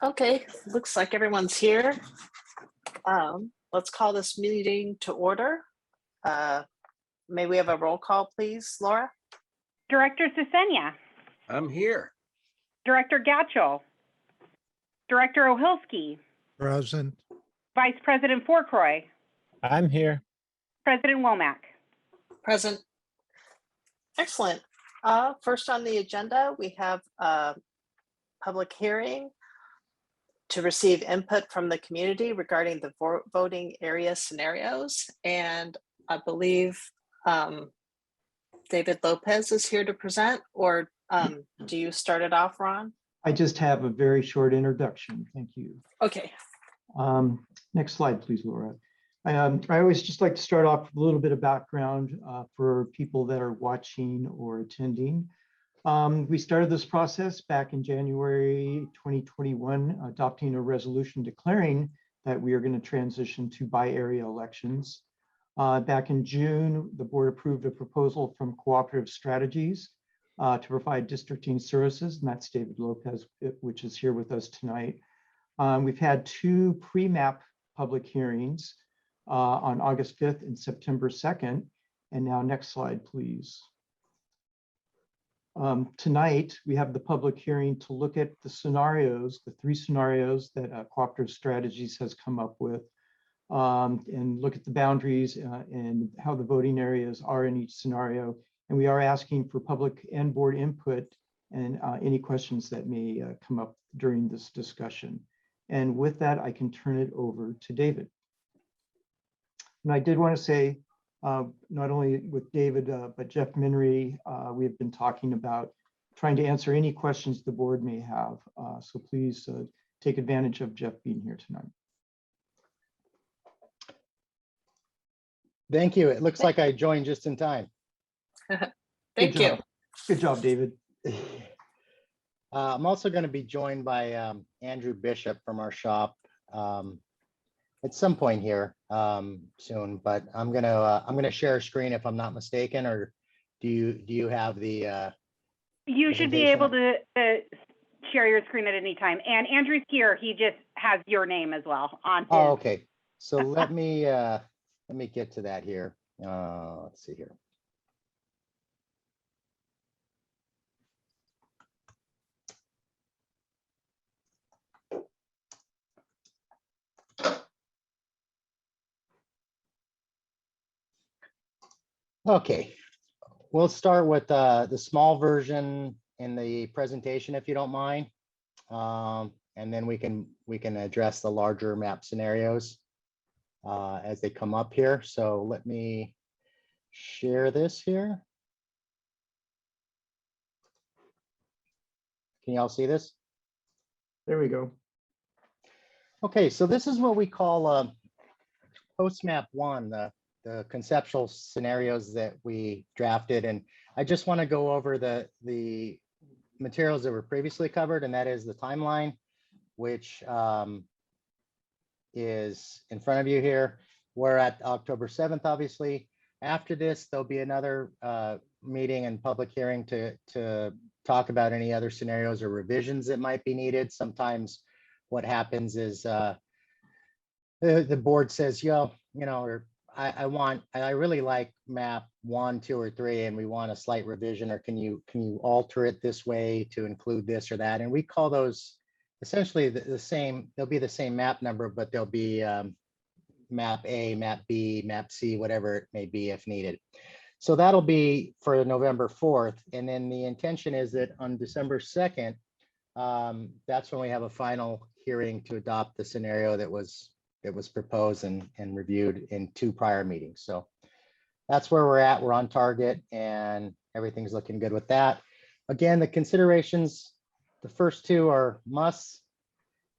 Okay, looks like everyone's here. Let's call this meeting to order. May we have a roll call, please, Laura? Director Sisenya, I'm here. Director Gatchell, Director Ohilsky, Present. Vice President Fourcroy, I'm here. President Womack. Present. Excellent. First on the agenda, we have a public hearing to receive input from the community regarding the voting area scenarios. And I believe David Lopez is here to present, or do you start it off, Ron? I just have a very short introduction. Thank you. Okay. Next slide, please, Laura. I always just like to start off with a little bit of background for people that are watching or attending. We started this process back in January 2021, adopting a resolution declaring that we are going to transition to by-area elections. Back in June, the board approved a proposal from Cooperative Strategies to provide districting services, and that's David Lopez, which is here with us tonight. We've had 2 pre-map public hearings on August 5th and September 2nd. And now next slide, please. Tonight, we have the public hearing to look at the scenarios, the 3 scenarios that Cooperative Strategies has come up with, and look at the boundaries and how the voting areas are in each scenario. And we are asking for public and board input and any questions that may come up during this discussion. And with that, I can turn it over to David. And I did want to say, not only with David, but Jeff Minry, we have been talking about trying to answer any questions the board may have. So please take advantage of Jeff being here tonight. Thank you. It looks like I joined just in time. Thank you. Good job, David. I'm also going to be joined by Andrew Bishop from our shop at some point here soon, but I'm gonna share a screen if I'm not mistaken, or do you have the You should be able to share your screen at any time. And Andrew's here. He just has your name as well on his. Oh, okay. So let me get to that here. Let's see here. Okay, we'll start with the small version in the presentation, if you don't mind, and then we can address the larger map scenarios as they come up here. So let me share this here. Can you all see this? There we go. Okay, so this is what we call post map 1, the conceptual scenarios that we drafted. And I just want to go over the materials that were previously covered, and that is the timeline, which is in front of you here. We're at October 7th, obviously. After this, there'll be another meeting and public hearing to talk about any other scenarios or revisions that might be needed. Sometimes what happens is the board says, or I really like map 1, 2, or 3, and we want a slight revision, or can you alter it this way to include this or that? And we call those essentially the same. They'll be the same map number, but they'll be map A, map B, map C, whatever it may be if needed. So that'll be for November 4th. And then the intention is that on December 2nd, that's when we have a final hearing to adopt the scenario that was proposed and reviewed in 2 prior meetings. So that's where we're at. We're on target and everything's looking good with that. Again, the considerations, the first 2 are musts.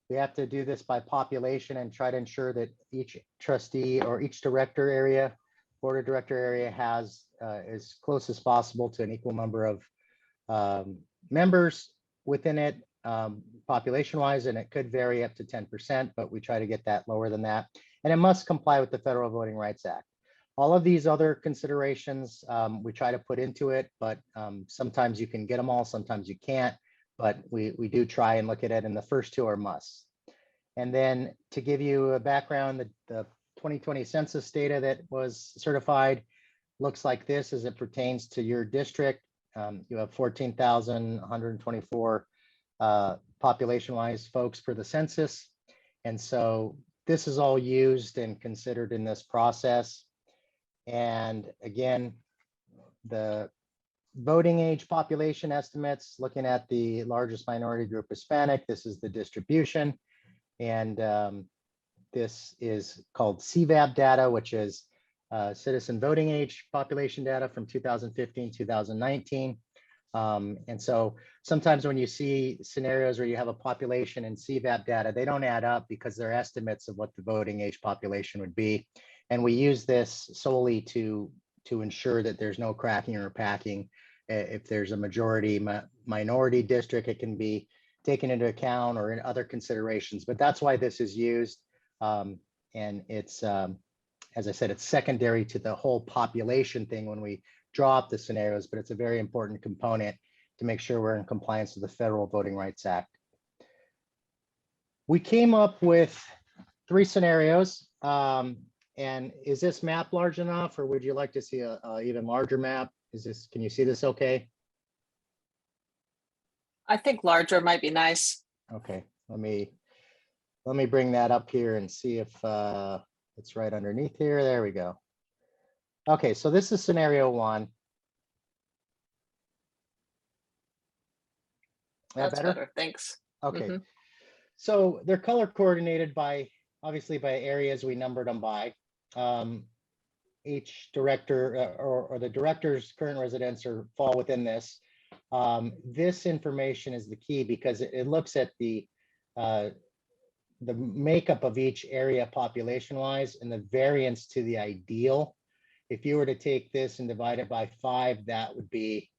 We have to do this by population and try to ensure that each trustee or each director area, board of director area has as close as possible to an equal number of members within it. Population wise, and it could vary up to 10%, but we try to get that lower than that. And it must comply with the Federal Voting Rights Act. All of these other considerations we try to put into it, but sometimes you can get them all, sometimes you can't. but we do try and look at it, and the first two are musts. And then to give you a background, the 2020 census data that was certified looks like this as it pertains to your district. You have 14,124 population-wise folks per the census. And so this is all used and considered in this process. And again, the voting age population estimates, looking at the largest minority group Hispanic, this is the distribution. And this is called CVAP data, which is citizen voting age population data from 2015, 2019. And so sometimes when you see scenarios where you have a population and CVAP data, they don't add up because they're estimates of what the voting age population would be. And we use this solely to ensure that there's no cracking or packing. If there's a majority minority district, it can be taken into account or in other considerations, but that's why this is used. And it's, as I said, it's secondary to the whole population thing when we draw up the scenarios, but it's a very important component to make sure we're in compliance with the Federal Voting Rights Act. We came up with 3 scenarios. And is this map large enough, or would you like to see a even larger map? Can you see this okay? I think larger might be nice. Okay, let me bring that up here and see if it's right underneath here. There we go. Okay, so this is scenario 1. That's better. Thanks. Okay. Mhm. So they're color coordinated by, obviously by areas we numbered them by. Each director or the director's current residents fall within this. This information is the key because it looks at the makeup of each area population wise and the variance to the ideal. If you were to take this and divide it by 5, that would be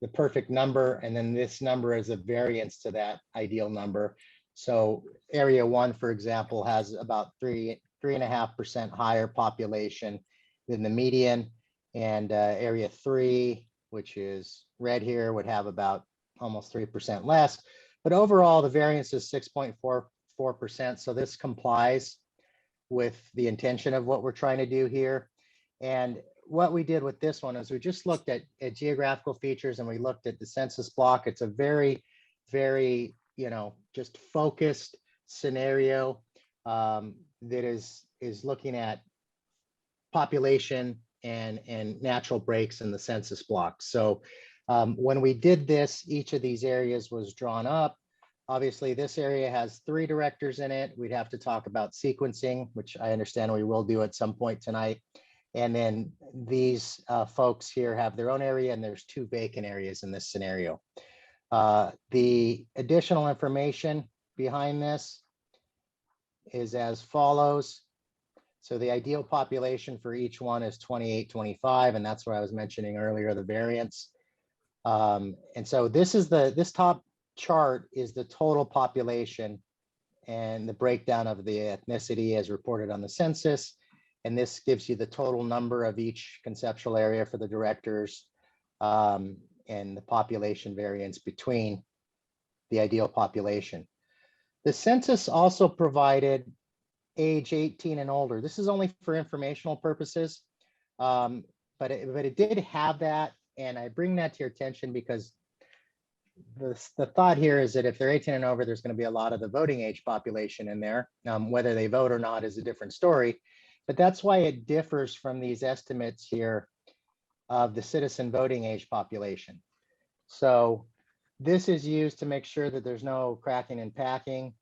the perfect number. And then this number is a variance to that ideal number. So area 1, for example, has about 3.5% higher population than the median. And area 3, which is red here, would have about almost 3% less. But overall, the variance is 6.44%. So this complies with the intention of what we're trying to do here. And what we did with this one is we just looked at geographical features and we looked at the census block. It's a very, very, just focused scenario that is looking at population and natural breaks in the census block. So when we did this, each of these areas was drawn up. Obviously, this area has 3 directors in it. We'd have to talk about sequencing, which I understand we will do at some point tonight. And then these folks here have their own area, and there's 2 vacant areas in this scenario. The additional information behind this is as follows. So the ideal population for each one is 2825, and that's what I was mentioning earlier, the variance. And so this top chart is the total population and the breakdown of the ethnicity as reported on the census. And this gives you the total number of each conceptual area for the directors and the population variance between the ideal population. The census also provided age 18 and older. This is only for informational purposes, but it did have that. And I bring that to your attention because the thought here is that if they're 18 and over, there's going to be a lot of the voting age population in there. Whether they vote or not is a different story. But that's why it differs from these estimates here of the citizen voting age population. So this is used to make sure that there's no cracking and packing.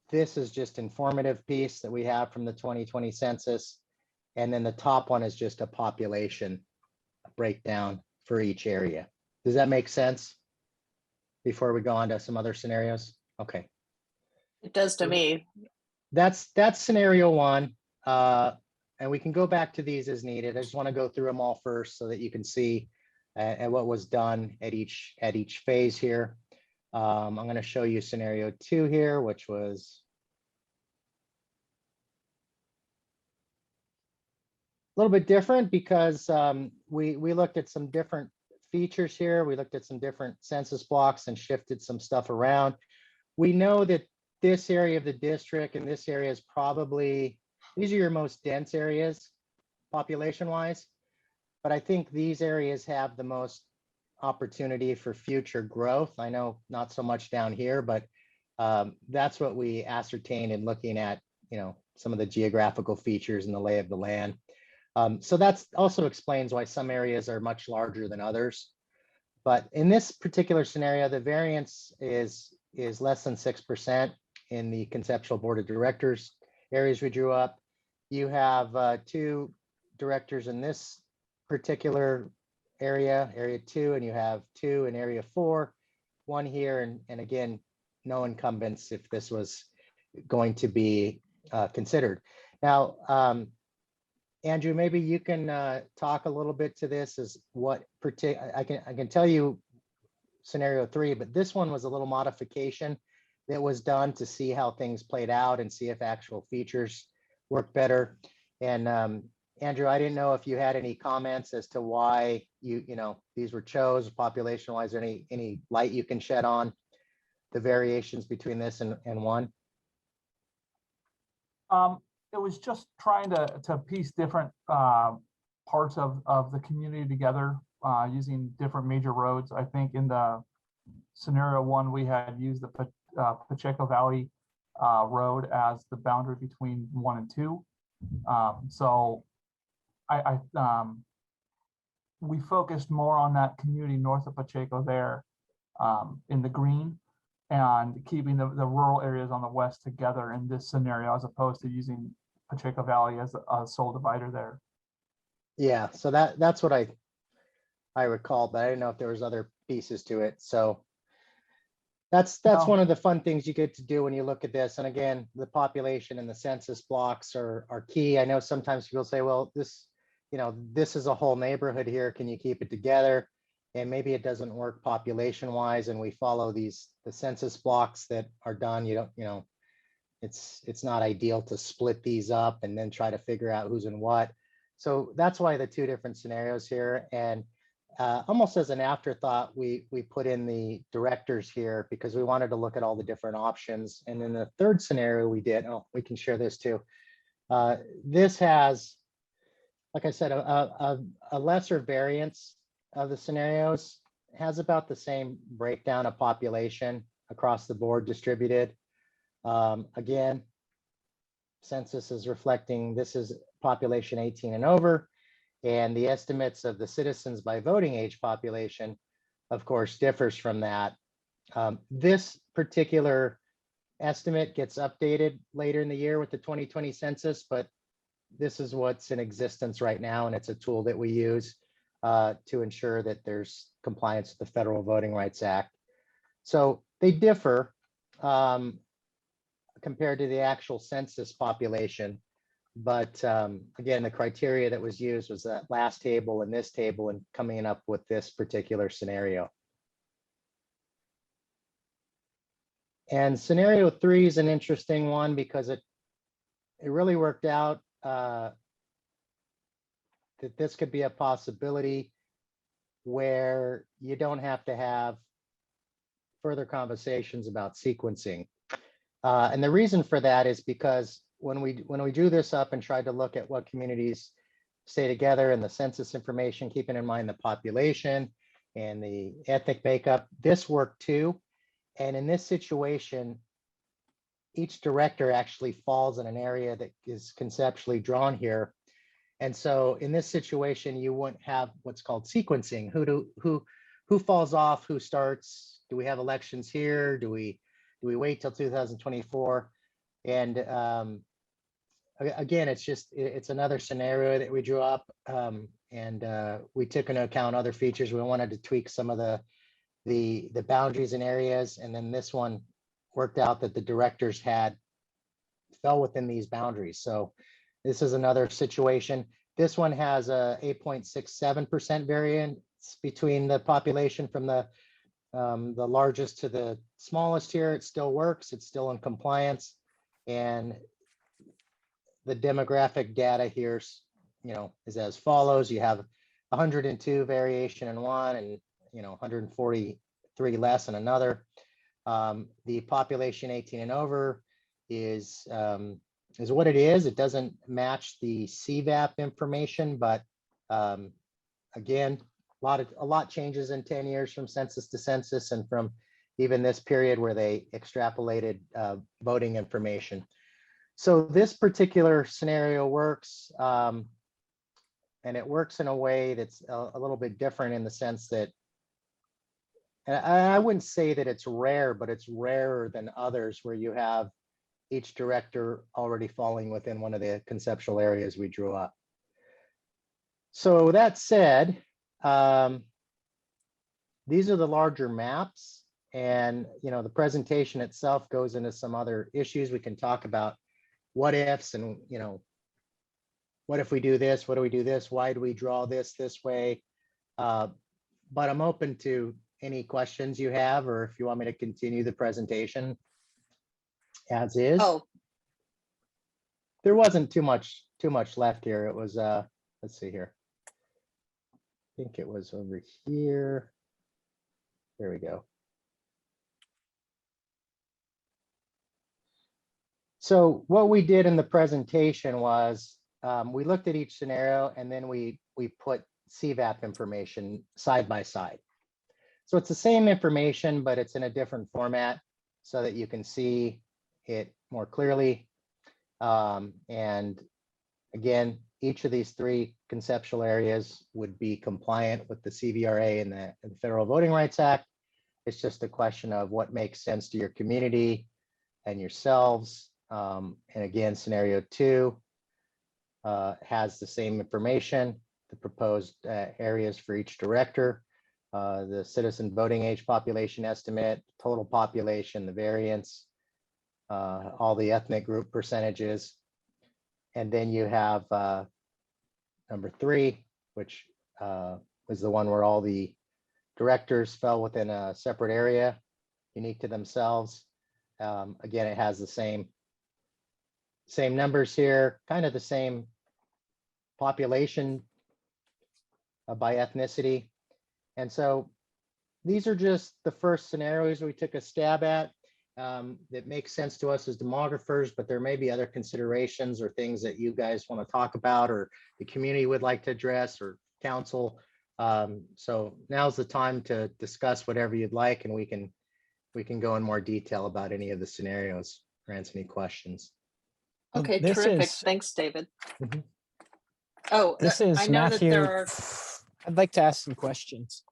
This is just informative piece that we have from the 2020 census. And then the top one is just a population breakdown for each area. Does that make sense? Before we go on to some other scenarios? Okay. It does to me. That's scenario 1. And we can go back to these as needed. I just want to go through them all first so that you can see and what was done at each phase here. I'm going to show you scenario 2 here, which was a little bit different because we looked at some different features here. We looked at some different census blocks and shifted some stuff around. We know that this area of the district and this area is probably, these are your most dense areas population wise. But I think these areas have the most opportunity for future growth. I know not so much down here, but that's what we ascertained in looking at, you know, some of the geographical features and the lay of the land. So that's also explains why some areas are much larger than others. But in this particular scenario, the variance is less than 6% in the conceptual board of directors areas we drew up. You have 2 directors in this particular area, area 2, and you have 2 in area 4, 1 here, and again, no incumbents if this was going to be considered. Now, Andrew, maybe you can talk a little bit to this as what I can tell you scenario 3, but this one was a little modification that was done to see how things played out and see if actual features work better. And Andrew, I didn't know if you had any comments as to why you know these were chose population wise, or any light you can shed on the variations between this and 1. It was just trying to piece different parts of the community together using different major roads. I think in the scenario 1, we had used the Pacheco Valley Road as the boundary between 1 and 2. So we focused more on that community north of Pacheco there in the green, and keeping the rural areas on the west together in this scenario, as opposed to using Pacheco Valley as a sole divider there. Yeah, so that's what I recall, but I didn't know if there was other pieces to it. So that's one of the fun things you get to do when you look at this. And again, the population and the census blocks are key. I know sometimes people say, well, this, you know, this is a whole neighborhood here. Can you keep it together? And maybe it doesn't work population wise, and we follow the census blocks that are done. You know, it's not ideal to split these up and then try to figure out who's in what. So that's why the 2 different scenarios here. And almost as an afterthought, we put in the directors here because we wanted to look at all the different options. And in the 3rd scenario we did, we can share this too. This has, like I said, a lesser variance of the scenarios, has about the same breakdown of population across the board distributed. Again, census is reflecting this is population 18 and over, and the estimates of the citizens by voting age population, of course, differs from that. This particular estimate gets updated later in the year with the 2020 census, but this is what's in existence right now, and it's a tool that we use to ensure that there's compliance with the Federal Voting Rights Act. So they differ compared to the actual census population. But again, the criteria that was used was that last table and this table, and coming up with this particular scenario. And scenario 3 is an interesting one because it really worked out that this could be a possibility where you don't have to have further conversations about sequencing. And the reason for that is because when we drew this up and tried to look at what communities stay together and the census information, keeping in mind the population and the ethnic makeup, this worked too. And in this situation, each director actually falls in an area that is conceptually drawn here. And so in this situation, you wouldn't have what's called sequencing. Who falls off, who starts? Do we have elections here? Do we wait till 2024? And again, it's another scenario that we drew up, and we took into account other features. We wanted to tweak some of the boundaries and areas, and then this one worked out that the directors fell within these boundaries. So this is another situation. This one has a 8.67% variance between the population from the largest to the smallest here. It still works. It's still in compliance. And the demographic data here, is as follows. You have 102 variation in one, and 143 less in another. The population 18 and over is what it is. It doesn't match the CVAP information, but again, a lot changes in 10 years from census to census, and from even this period where they extrapolated voting information. So this particular scenario works, and it works in a way that's a little bit different in the sense that, and I wouldn't say that it's rare, but it's rarer than others where you have each director already falling within one of the conceptual areas we drew up. So that said, these are the larger maps, and the presentation itself goes into some other issues. We can talk about what ifs, and what if we do this? What do we do this? Why do we draw this way? But I'm open to any questions you have, or if you want me to continue the presentation as is. Oh, There wasn't too much left here. It was let's see here. I think it was over here. There we go. So what we did in the presentation was we looked at each scenario, and then we put CVAP information side by side. So it's the same information, but it's in a different format so that you can see it more clearly. And again, each of these three conceptual areas would be compliant with the CVRA and the Federal Voting Rights Act. It's just a question of what makes sense to your community and yourselves. And again, scenario 2 has the same information, the proposed areas for each director, the citizen voting age population estimate, total population, the variance, all the ethnic group percentages. And then you have number 3, which was the one where all the directors fell within a separate area, unique to themselves. Again, it has the same numbers here, kind of the same population by ethnicity. And so these are just the first scenarios we took a stab at that makes sense to us as demographers, but there may be other considerations or things that you guys want to talk about, or the community would like to address, or council. So now's the time to discuss whatever you'd like, and we can go in more detail about any of the scenarios or answer any questions. okay, This terrific. is- Thanks, David. Mhm. Oh, This I is know Matthew. that there are, I'd like to ask some questions.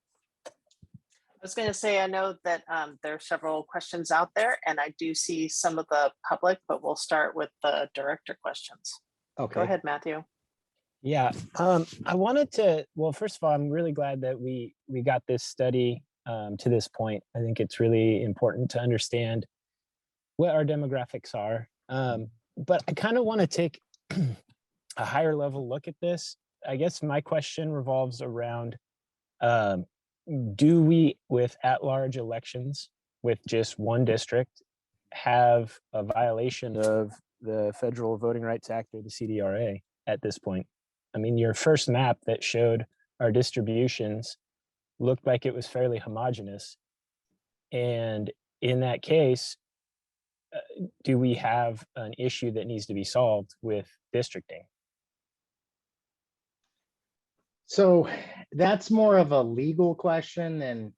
I was going to say, I know that there are several questions out there, and I do see some of the public, but we'll start with the director questions. Okay. Go ahead, Matthew. Yeah, I wanted to, well, first of all, I'm really glad that we got this study to this point. I think it's really important to understand what our demographics are. But I kind of want to take a higher level look at this. I guess my question revolves around, do we, with at-large elections, with just one district, have a violation of the Federal Voting Rights Act or the CDRA at this point? I mean, your first map that showed our distributions looked like it was fairly homogeneous. And in that case, do we have an issue that needs to be solved with districting? So that's more of a legal question than,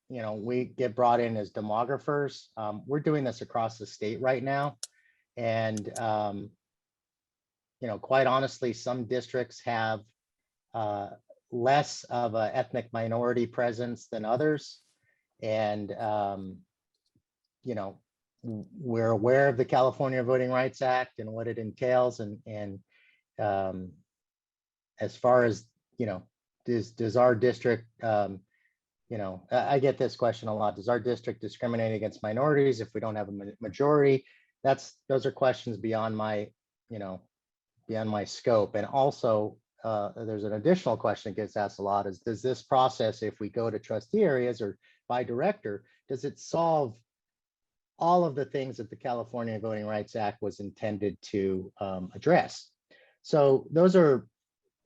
we get brought in as demographers. We're doing this across the state right now. And, quite honestly, some districts have less of an ethnic minority presence than others. And, we're aware of the California Voting Rights Act and what it entails. And as far as, does our district, I get this question a lot. Does our district discriminate against minorities if we don't have a majority? Those are questions beyond my, beyond my scope. And also, there's an additional question that gets asked a lot is, does this process, if we go to trustee areas or by director, does it solve all of the things that the California Voting Rights Act was intended to address? So those are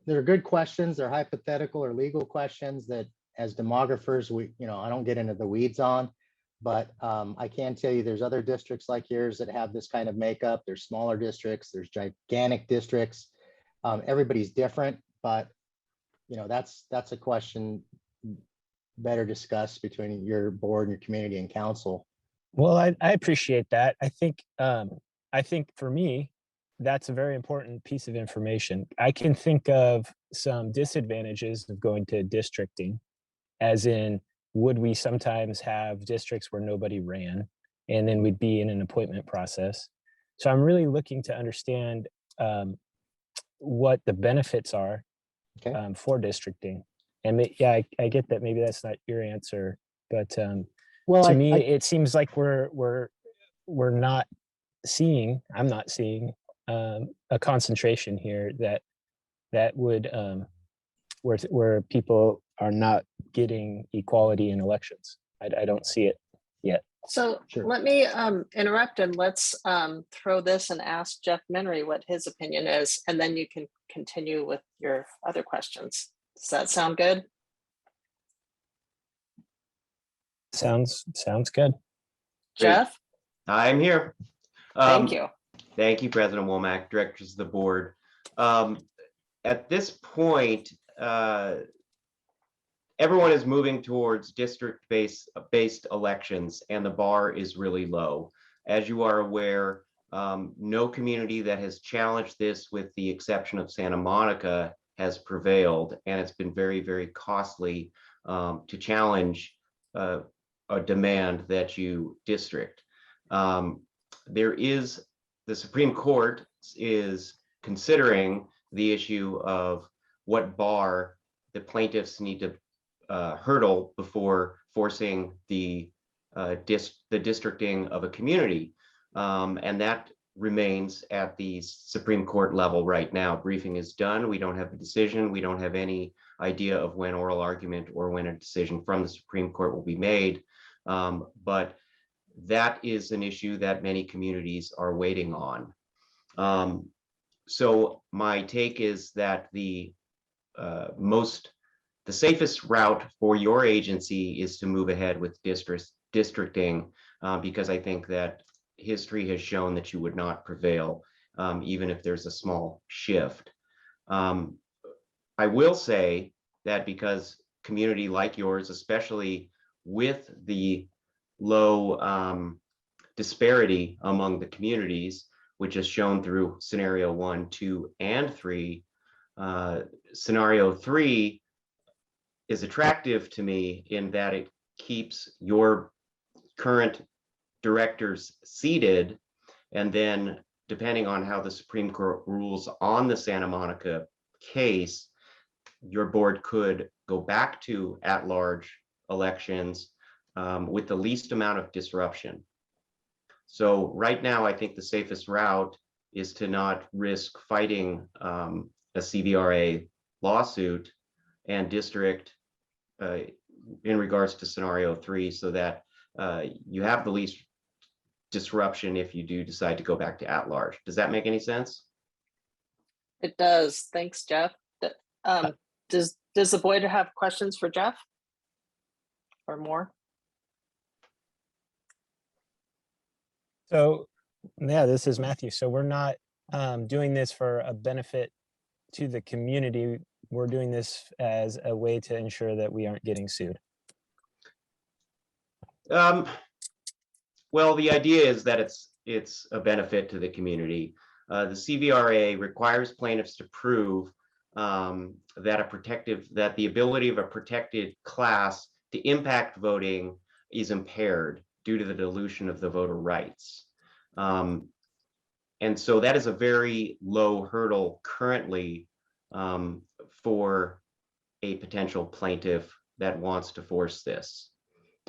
they're good questions. They're hypothetical or legal questions that as demographers, I don't get into the weeds on, but I can tell you there's other districts like yours that have this kind of makeup. There's smaller districts, there's gigantic districts. Everybody's different, but that's a question better discussed between your board and your community and council. Well, I appreciate that. I think for me, that's a very important piece of information. I can think of some disadvantages of going to districting, as in, would we sometimes have districts where nobody ran, and then we'd be in an appointment process. So I'm really looking to understand what the benefits are for districting. And yeah, I get that maybe that's not your answer, but Well, to me, it seems like we're not seeing. I'm not seeing a concentration here that would where people are not getting equality in elections. I don't see it yet. So Sure. let me interrupt and let's throw this and ask Jeff Minnery what his opinion is, and then you can continue with your other questions. Does that sound good? Sounds good. Jeff, I'm here. thank you. Thank you, President Womack, directors of the board. At this point, everyone is moving towards district-based elections, and the bar is really low. As you are aware, no community that has challenged this, with the exception of Santa Monica, has prevailed, and it's been very, very costly to challenge a demand that you district. The Supreme Court is considering the issue of what bar the plaintiffs need to hurdle before forcing the districting of a community, and that remains at the Supreme Court level right now. Briefing is done. We don't have a decision. We don't have any idea of when oral argument or when a decision from the Supreme Court will be made, but that is an issue that many communities are waiting on. So my take is that the safest route for your agency is to move ahead with districting, because I think that history has shown that you would not prevail, even if there's a small shift. I will say that because community like yours, especially with the low disparity among the communities, which is shown through scenario 1, 2, and 3, scenario 3 is attractive to me in that it keeps your current directors seated, and then depending on how the Supreme Court rules on the Santa Monica case, your board could go back to at-large elections with the least amount of disruption. So right now, I think the safest route is to not risk fighting a CVRA lawsuit and district in regards to scenario 3, so that you have the least disruption if you do decide to go back to at-large. Does that make any sense? It does. Thanks, Jeff. Does the board have questions for Jeff or more? So yeah, this is Matthew. So we're not doing this for a benefit to the community. We're doing this as a way to ensure that we aren't getting sued. Well, the idea is that it's a benefit to the community. The CVRA requires plaintiffs to prove that the ability of a protected class to impact voting is impaired due to the dilution of the voter rights. And so that is a very low hurdle currently for a potential plaintiff that wants to force this.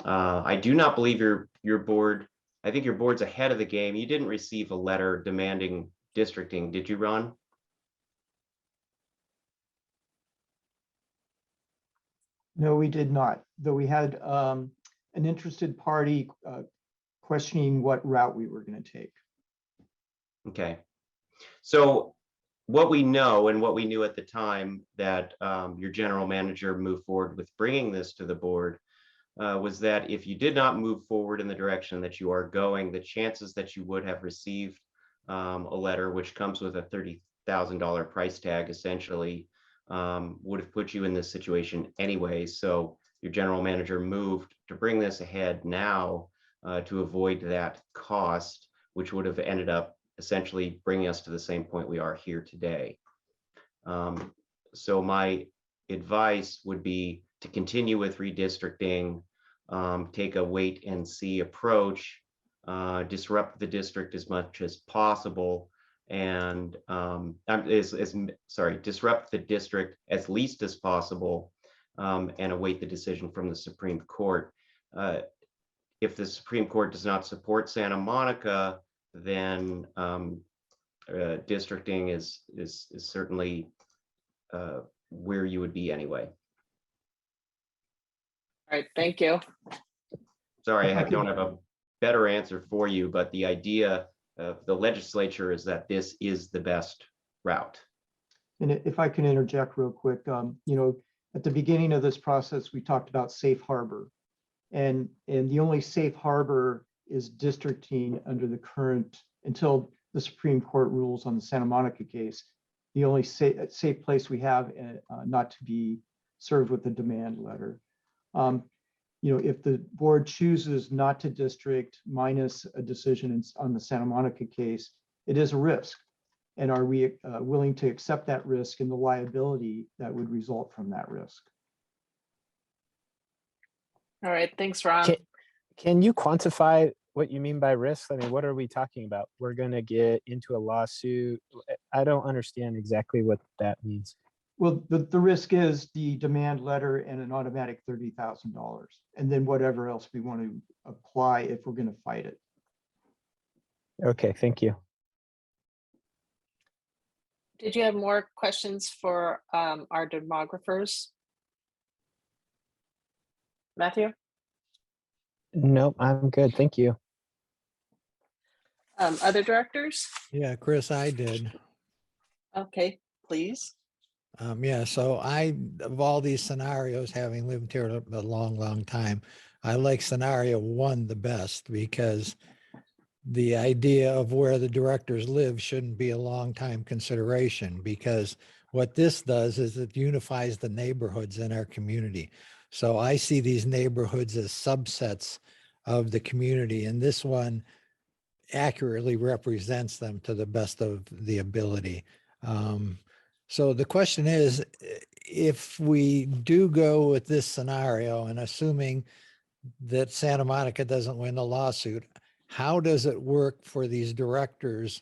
I do not believe your board, I think your board's ahead of the game. You didn't receive a letter demanding districting, did you, Ron? No, we did not, though we had an interested party questioning what route we were going to take. Okay. So what we know and what we knew at the time that your general manager moved forward with bringing this to the board was that if you did not move forward in the direction that you are going, the chances that you would have received a letter which comes with a $30,000 price tag essentially would have put you in this situation anyway. So your general manager moved to bring this ahead now to avoid that cost, which would have ended up essentially bringing us to the same point we are here today. So my advice would be to continue with redistricting, take a wait and see approach, disrupt the district as much as possible, and disrupt the district as least as possible, and await the decision from the Supreme Court. If the Supreme Court does not support Santa Monica, then districting is certainly where you would be anyway. All right, thank you. Sorry, I don't have a better answer for you, but the idea of the legislature is that this is the best route. And if I can interject real quick, at the beginning of this process, we talked about safe harbor. And the only safe harbor is districting under the current, until the Supreme Court rules on the Santa Monica case, the only safe place we have not to be served with a demand letter. If the board chooses not to district minus a decision on the Santa Monica case, it is a risk. And are we willing to accept that risk and the liability that would result from that risk? All right, thanks, Ron. Can you quantify what you mean by risk? I mean, what are we talking about? We're going to get into a lawsuit. I don't understand exactly what that means. Well, the risk is the demand letter and an automatic $30,000, and then whatever else we want to apply if we're going to fight it. Okay, thank you. Did you have more questions for our demographers? Matthew? Nope, I'm good. Thank you. Other directors? Yeah, Chris, I did. Okay, please. Yeah, so of all these scenarios, having lived here a long time, I like scenario 1 the best, because the idea of where the directors live shouldn't be a long time consideration, because what this does is it unifies the neighborhoods in our community. So I see these neighborhoods as subsets of the community, and this one accurately represents them to the best of the ability. So the question is, if we do go with this scenario, and assuming that Santa Monica doesn't win the lawsuit, how does it work for these directors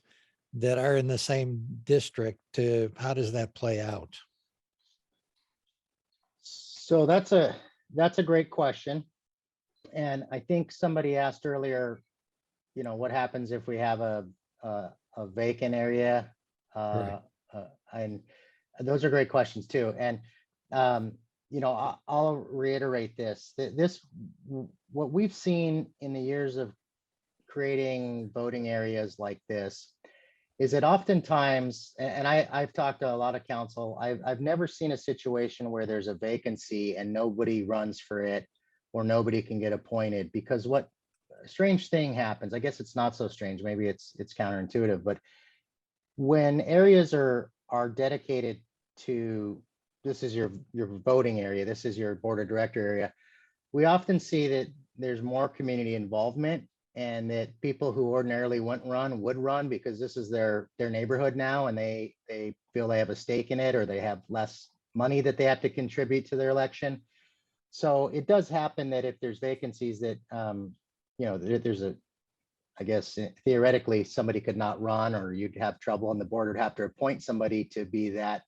that are in the same district? How does that play out? So that's a great question. And I think somebody asked earlier, what happens if we have a vacant area? Right. And those are great questions too. And, I'll reiterate this, what we've seen in the years of creating voting areas like this is that oftentimes, and I've talked to a lot of council, I've never seen a situation where there's a vacancy and nobody runs for it or nobody can get appointed, because what a strange thing happens, I guess it's not so strange, maybe it's counterintuitive, but when areas are dedicated to, this is your voting area, this is your board of director area, we often see that there's more community involvement, and that people who ordinarily wouldn't run would run because this is their neighborhood now, and they feel they have a stake in it, or they have less money that they have to contribute to their election. So it does happen that if there's vacancies that, there's I guess theoretically somebody could not run, or you'd have trouble, and the board would have to appoint somebody to be that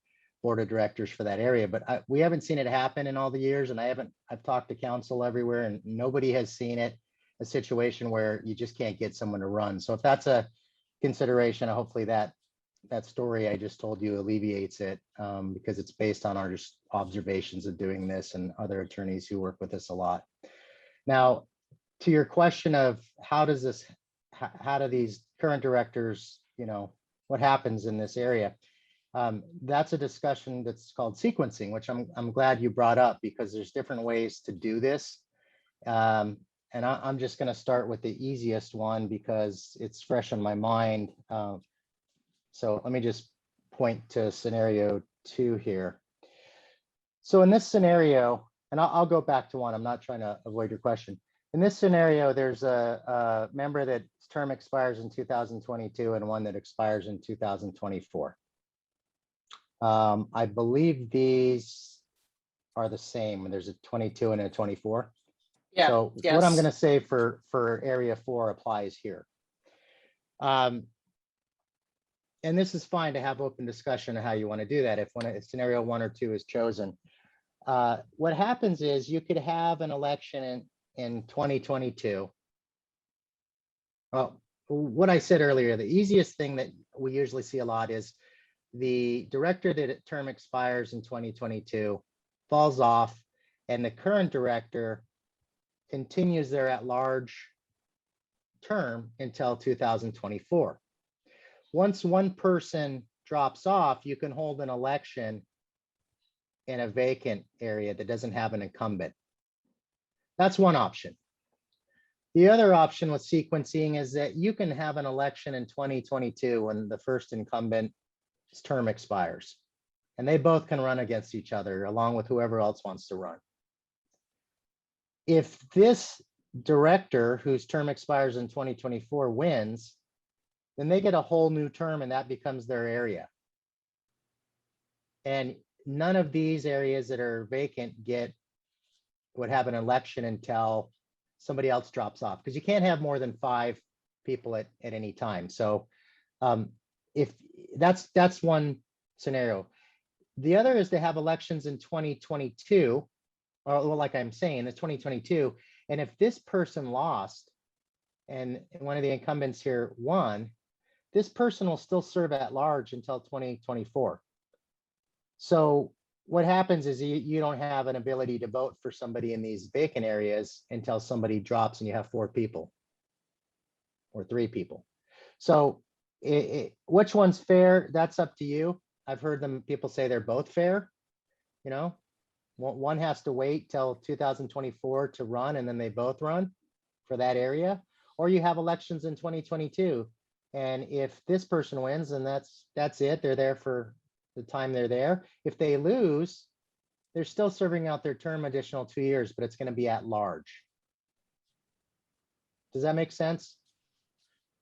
board of directors for that area. But we haven't seen it happen in all the years, and I've talked to council everywhere, and nobody has seen it, a situation where you just can't get someone to run. So if that's a consideration, hopefully that story I just told you alleviates it, because it's based on our just observations of doing this and other attorneys who work with us a lot. Now, to your question of how do these current directors, what happens in this area? That's a discussion that's called sequencing, which I'm glad you brought up, because there's different ways to do this. And I'm just going to start with the easiest one because it's fresh in my mind. So let me just point to scenario 2 here. So in this scenario, and I'll go back to 1, I'm not trying to avoid your question. In this scenario, there's a member that's term expires in 2022 and one that expires in 2024. I believe these are the same. There's a 22 and a 24. Yeah. So yes. what I'm going to say for area 4 applies here. And this is fine to have open discussion on how you want to do that if scenario 1 or 2 is chosen. What happens is you could have an election in 2022. Well, what I said earlier, the easiest thing that we usually see a lot is the director that term expires in 2022 falls off, and the current director continues their at-large term until 2024. Once one person drops off, you can hold an election in a vacant area that doesn't have an incumbent. That's one option. The other option with sequencing is that you can have an election in 2022 when the first incumbent's term expires, and they both can run against each other along with whoever else wants to run. If this director whose term expires in 2024 wins, then they get a whole new term and that becomes their area. And none of these areas that are vacant would have an election until somebody else drops off, because you can't have more than 5 people at any time. So if that's one scenario. The other is to have elections in 2022, or like I'm saying, it's 2022. And if this person lost and one of the incumbents here won, this person will still serve at large until 2024. So what happens is you don't have an ability to vote for somebody in these vacant areas until somebody drops and you have 4 people or 3 people. So which one's fair? That's up to you. I've heard people say they're both fair. You know, one has to wait till 2024 to run and then they both run for that area, or you have elections in 2022. And if this person wins, then that's it. They're there for the time they're there. If they lose, they're still serving out their term additional 2 years, but it's going to be at large. Does that make sense?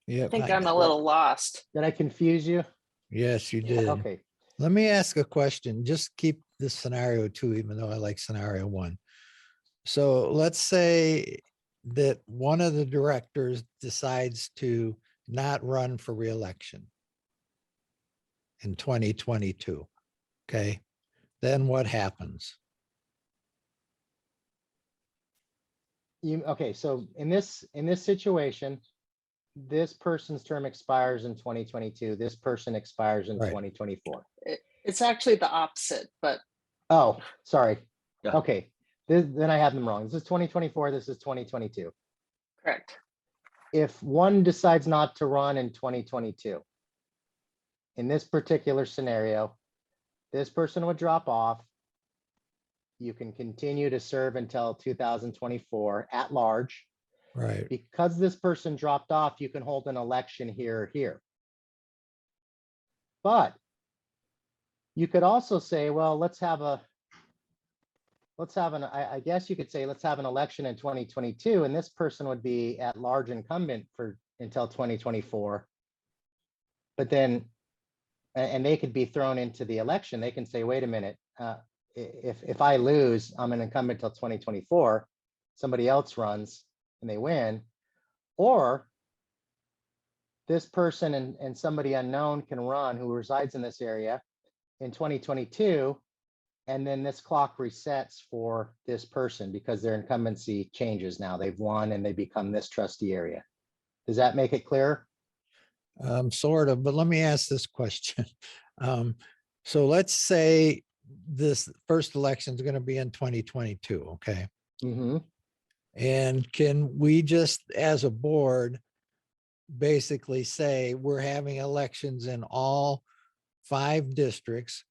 Yeah. I think I'm a little lost. Did I confuse you? Yes, you did. Okay. Let me ask a question. Just keep this scenario 2, even though I like scenario 1. So let's say that one of the directors decides to not run for reelection in 2022. Okay. Then what happens? Okay, so in this situation, this person's term expires in 2022. This person expires in Right. 2024. It's actually the opposite, but Oh, sorry. Yeah. Okay, then I have them wrong. This is 2024. This is 2022. correct. If one decides not to run in 2022, in this particular scenario, this person would drop off. You can continue to serve until 2024 at large. Right. Because this person dropped off, you can hold an election here or here. But you could also say, well, I guess you could say, let's have an election in 2022, and this person would be at large incumbent until 2024. But then, and they could be thrown into the election. They can say, wait a minute, if I lose, I'm an incumbent till 2024, somebody else runs and they win, or this person and somebody unknown can run who resides in this area in 2022, and then this clock resets for this person because their incumbency changes now. They've won and they become this trustee area. Does that make it clear? Sort of, but let me ask this question. So let's say this first election is going to be in 2022, okay? Mm-hmm. And can we just, as a board, basically say we're having elections in all 5 districts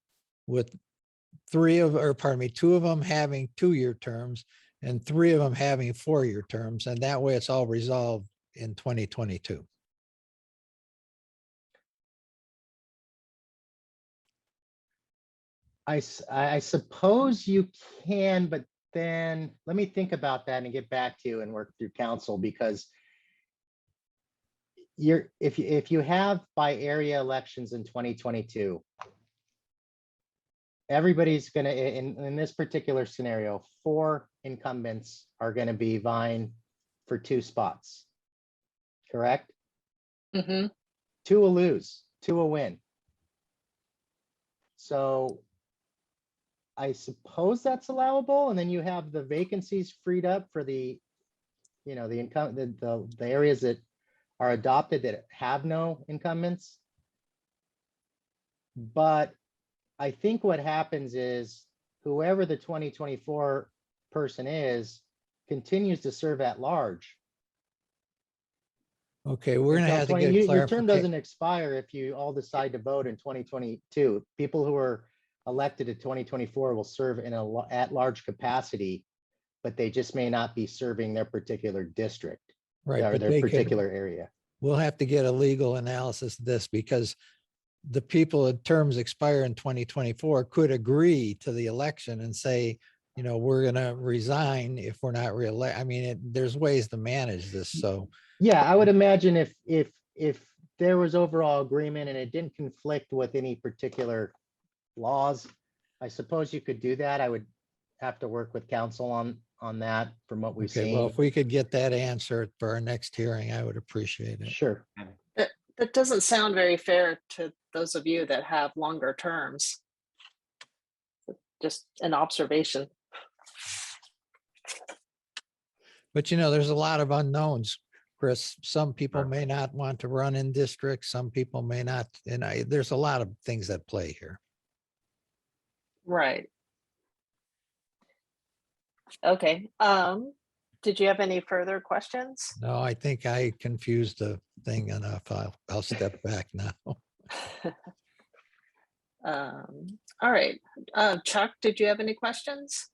with 2 of them having 2-year terms and 3 of them having 4-year terms. And that way it's all resolved in 2022. I suppose you can, but then let me think about that and get back to you and work through council, because if you have by area elections in 2022, everybody's gonna, in this particular scenario, 4 incumbents are gonna be vying for 2 spots, correct? Mm-hmm. 2 will lose, 2 will win. So I suppose that's allowable, and then you have the vacancies freed up for the, the income, the areas that are adopted that have no incumbents. But I think what happens is whoever the 2024 person is continues to serve at large. Okay, we're gonna Until have to 20 get your term clarification. doesn't expire if you all decide to vote in 2022. People who are elected in 2024 will serve in a at-large capacity, but they just may not be serving their particular district Right, or but their they could, particular area. we'll have to get a legal analysis of this, because the people in terms expire in 2024 could agree to the election and say, we're gonna resign if we're not reelected. I mean, there's ways to manage this, so. Yeah, I would imagine if there was overall agreement and it didn't conflict with any particular laws, I suppose you could do that. I would have to work with council on that from what we've Okay, well, seen. if we could get that answer for our next hearing, I would appreciate it. Sure. That doesn't sound very fair to those of you that have longer terms. Just an observation. But there's a lot of unknowns, Chris. Some people Sure. may not want to run in districts, some people may not, and there's a lot of things at play here. Right. Okay. Did you have any further questions? No, I think I confused the thing enough. I'll step back now. All right. Chuck, did you have any questions?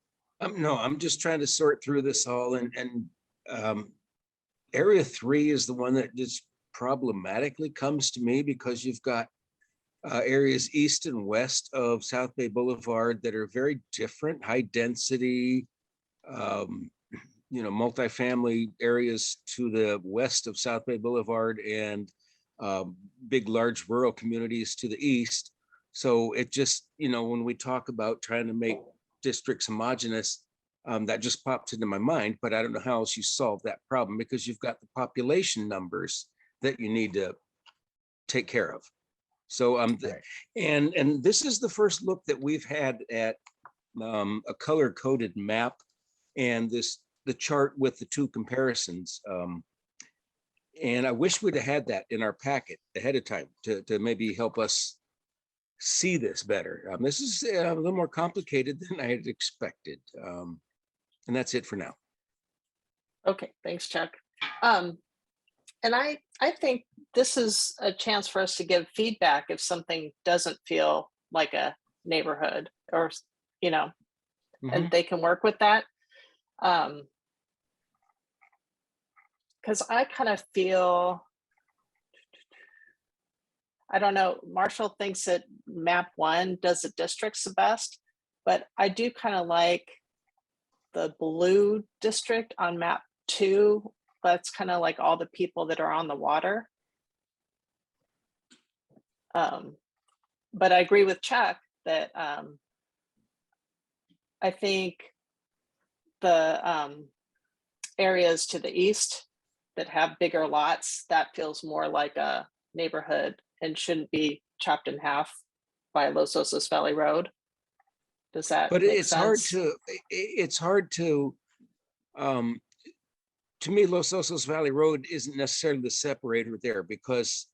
No, I'm just trying to sort through this all, and area 3 is the one that just problematically comes to me, because you've got areas east and west of South Bay Boulevard that are very different, high density, multifamily areas to the west of South Bay Boulevard, and big, large rural communities to the east. So it just, when we talk about trying to make districts homogeneous, that just popped into my mind, but I don't know how else you solve that problem, because you've got the population numbers that you need to take care of. So and this is the first look that we've had at a color coded map, and the chart with the 2 comparisons. And I wish we'd have had that in our packet ahead of time to maybe help us see this better. This is a little more complicated than I had expected. And that's it for now. Okay, thanks, Chuck. And I think this is a chance for us to give feedback if something doesn't feel like a neighborhood, or, and they can work with that. Because I kind of feel, I don't know, Marshall thinks that map 1 does the districts the best, but I do kind of like the blue district on map 2. That's kind of like all the people that are on the water. But I agree with Chuck that I think the areas to the east that have bigger lots, that feels more like a neighborhood and shouldn't be chopped in half by Los Osos Valley Road. Does that But make it's sense? hard to me, Los Osos Valley Road isn't necessarily the separator there, because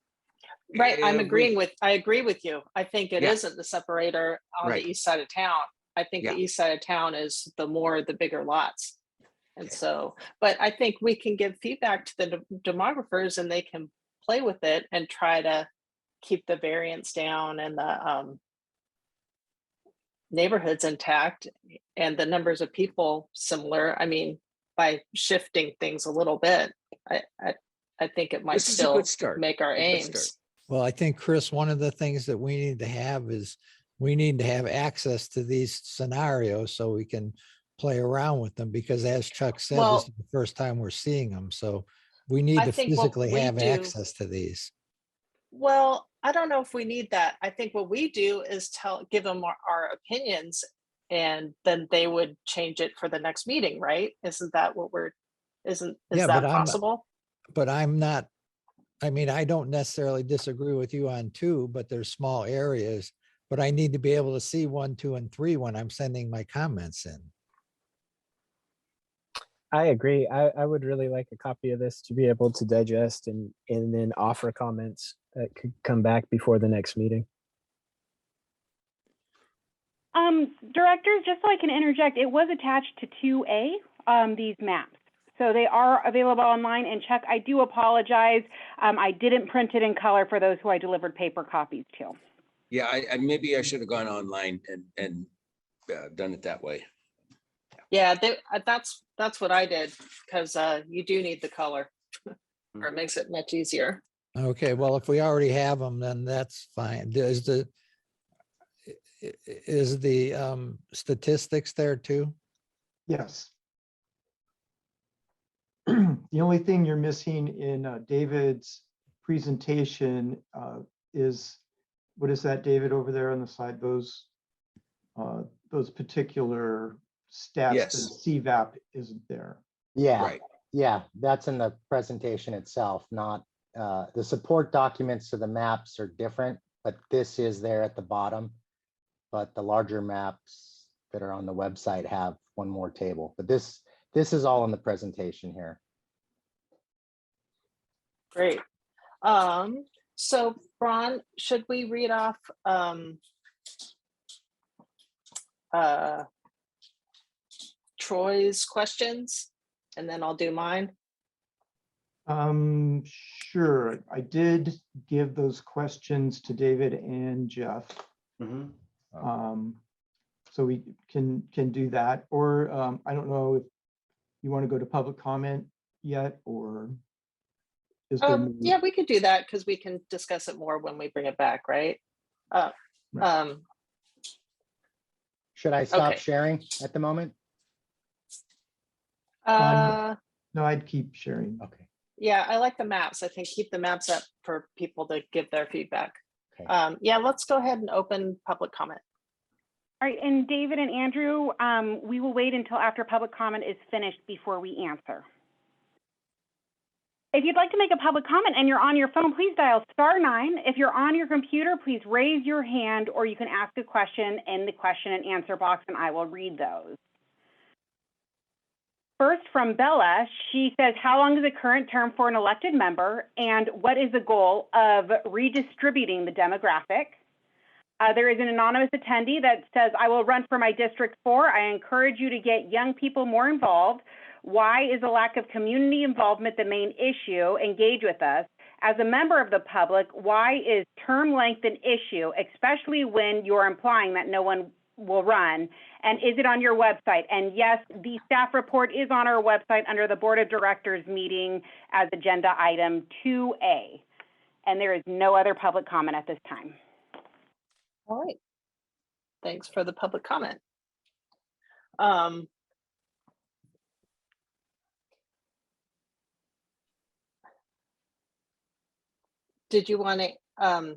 Right, I agree with you. I think it Yeah. isn't the separator on Right. the east side of town. I think Yeah. the east side of town is the bigger lots. And Okay. so, but I think we can give feedback to the demographers and they can play with it and try to keep the variance down and the neighborhoods intact and the numbers of people similar. I mean, by shifting things a little bit, I think it might This is a still good start. make our A good start. aims. Well, I think, Chris, one of the things that we need to have is we need to have access to these scenarios so we can play around with them, because as Chuck said, Well, this is the first time we're seeing them. So we need I to think what physically we have do- access to these. Well, I don't know if we need that. I think what we do is give them our opinions, and then they would change it for the next meeting, right? Isn't that what is Yeah, that but possible? But I'm not, I mean, I don't necessarily disagree with you on 2, but there's small areas, but I need to be able to see 1, 2, and 3 when I'm sending my comments in. I agree. I would really like a copy of this to be able to digest and then offer comments that could come back before the next meeting. Directors, just so I can interject, it was attached to 2A, these maps. So they are available online. And Chuck, I do apologize. I didn't print it in color for those who I delivered paper copies to. Yeah, I maybe I should have gone online and done it that way. Yeah, that's what I did, because you do need the color, or it makes it much easier. Okay, well, if we already have them, then that's fine. Is the statistics there too? Yes. The only thing you're missing in David's presentation is, what is that, David, over there on the side? Those particular stats. Yes. The CVAP isn't there. Yeah, Right. yeah, that's in the presentation itself, not, the support documents to the maps are different, but this is there at the bottom. But the larger maps that are on the website have one more table, but this is all in the presentation here. Great. So Ron, should we read off Troy's questions, and then I'll do mine? Sure. I did give those questions to David and Jeff. Mhm. So we can do that, or I don't know if you want to go to public comment yet, or is there more? Yeah, we could do that, because we can discuss it more when we bring it back, right? Right. Should I stop Okay. sharing at the moment? No, I'd keep sharing. Okay. Yeah, I like the maps. I think keep the maps up for people to give their feedback. Okay. Yeah, let's go ahead and open public comment. All right, and David and Andrew, we will wait until after public comment is finished before we answer. If you'd like to make a public comment and you're on your phone, please dial *9. If you're on your computer, please raise your hand, or you can ask a question in the question and answer box, and I will read those. First, from Bella, she says, how long is the current term for an elected member, and what is the goal of redistributing the demographic? There is an anonymous attendee that says, I will run for my District 4. I encourage you to get young people more involved. Why is a lack of community involvement the main issue? Engage with us. As a member of the public, why is term length an issue, especially when you're implying that no one will run? And is it on your website? And yes, the staff report is on our website under the Board of Directors meeting as agenda item 2A. And there is no other public comment at this time. All right. Thanks for the public comment. Did you want to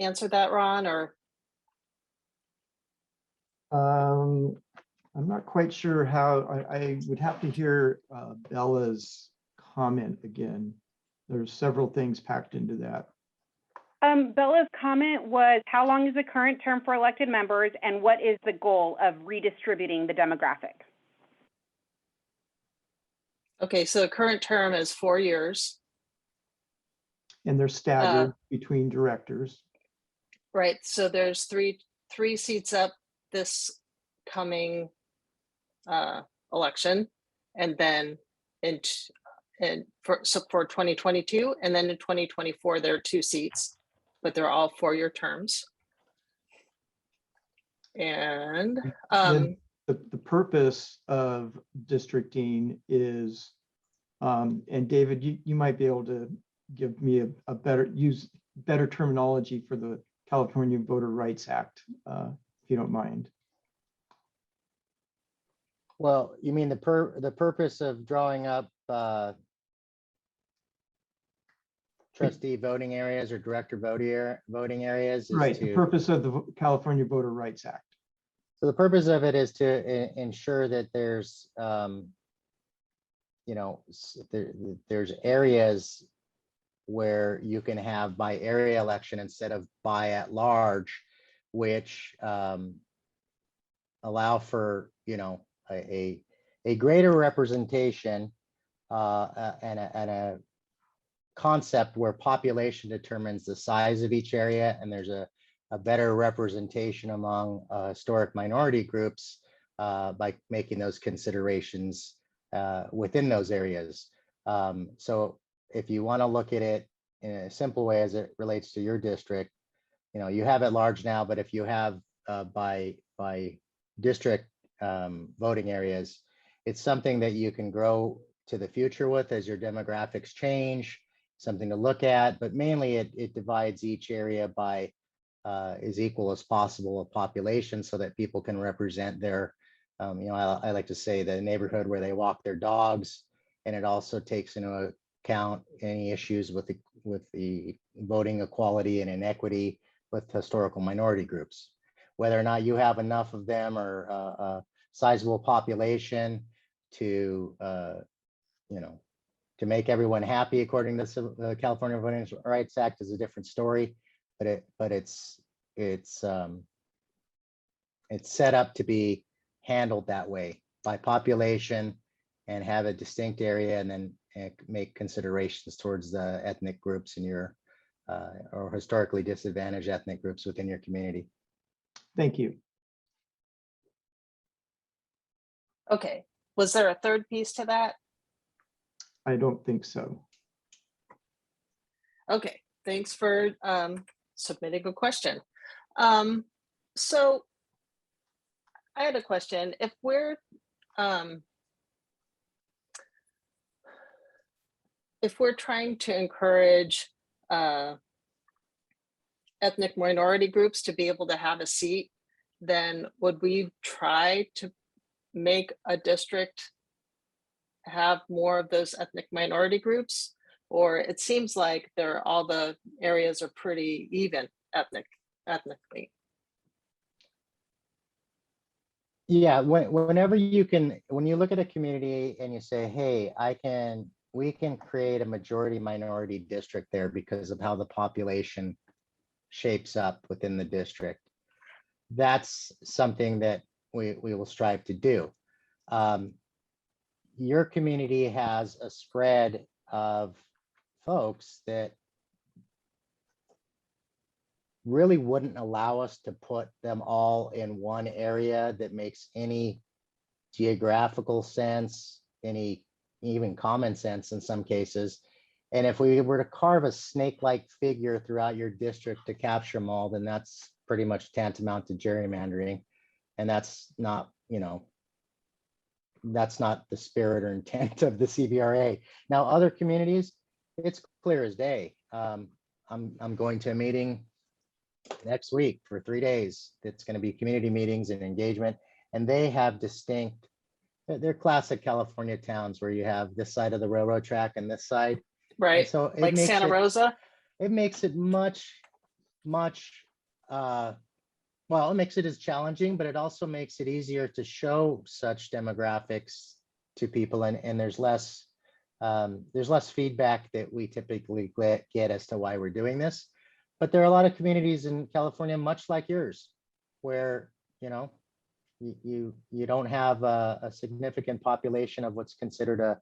answer that, Ron, or? I'm not quite sure how. I would have to hear Bella's comment again. There's several things packed into that. Bella's comment was, how long is the current term for elected members, and what is the goal of redistributing the demographic? Okay, so the current term is 4 years. And they're staggered between directors. Right, so there's three seats up this coming election, and then for 2022, and then in 2024 there are 2 seats. but they're all 4-year terms. And Then the purpose of districting is, and David, you might be able to give me a better terminology for the California Voter Rights Act, if you don't mind. Well, you mean the purpose of drawing up trustee voting areas or director voting areas is Right, the to, purpose of the California Voter Rights Act. so the purpose of it is to ensure that there's, you know, there's areas where you can have by area election instead of by at large, which allow for, you know, a greater representation and a concept where population determines the size of each area, and there's a better representation among historic minority groups by making those considerations within those areas. So if you want to look at it in a simple way as it relates to your district, you know, you have at large now, but if you have by district voting areas, it's something that you can grow to the future with as your demographics change, something to look at, but mainly it divides each area by as equal as possible of population so that people can represent their, you know, I like to say the neighborhood where they walk their dogs, and it also takes into account any issues with the voting equality and inequity with historical minority groups. Whether or not you have enough of them or a sizable population to, you know, to make everyone happy according to the California Voting Rights Act is a different story, but it's set up to be handled that way by population and have a distinct area, and then make considerations towards the ethnic groups in your or historically disadvantaged ethnic groups within your community. Thank you. okay, was there a third piece to that? I don't think so. Okay, thanks for submitting a question. So I had a question. If we're trying to encourage ethnic minority groups to be able to have a seat, then would we try to make a district have more of those ethnic minority groups? Or it seems like all the areas are pretty even ethnically. Yeah, whenever you can, when you look at a community and you say, hey, we can create a majority minority district there because of how the population shapes up within the district. That's something that we will strive to do. Your community has a spread of folks that really wouldn't allow us to put them all in one area that makes any geographical sense, any even common sense in some cases. And if we were to carve a snake-like figure throughout your district to capture them all, then that's pretty much tantamount to gerrymandering. And that's not, you know, that's not the spirit or intent of the CVRA. Now, other communities, it's clear as day. I'm going to a meeting next week for 3 days. It's going to be community meetings and engagement, and they have distinct, they're classic California towns where you have this side of the railroad track and this side. Right, And so it like makes Santa Rosa? It makes it much, well, it makes it as challenging, but it also makes it easier to show such demographics to people, and there's less feedback that we typically get as to why we're doing this. But there are a lot of communities in California, much like yours, where, you know, you don't have a significant population of what's considered a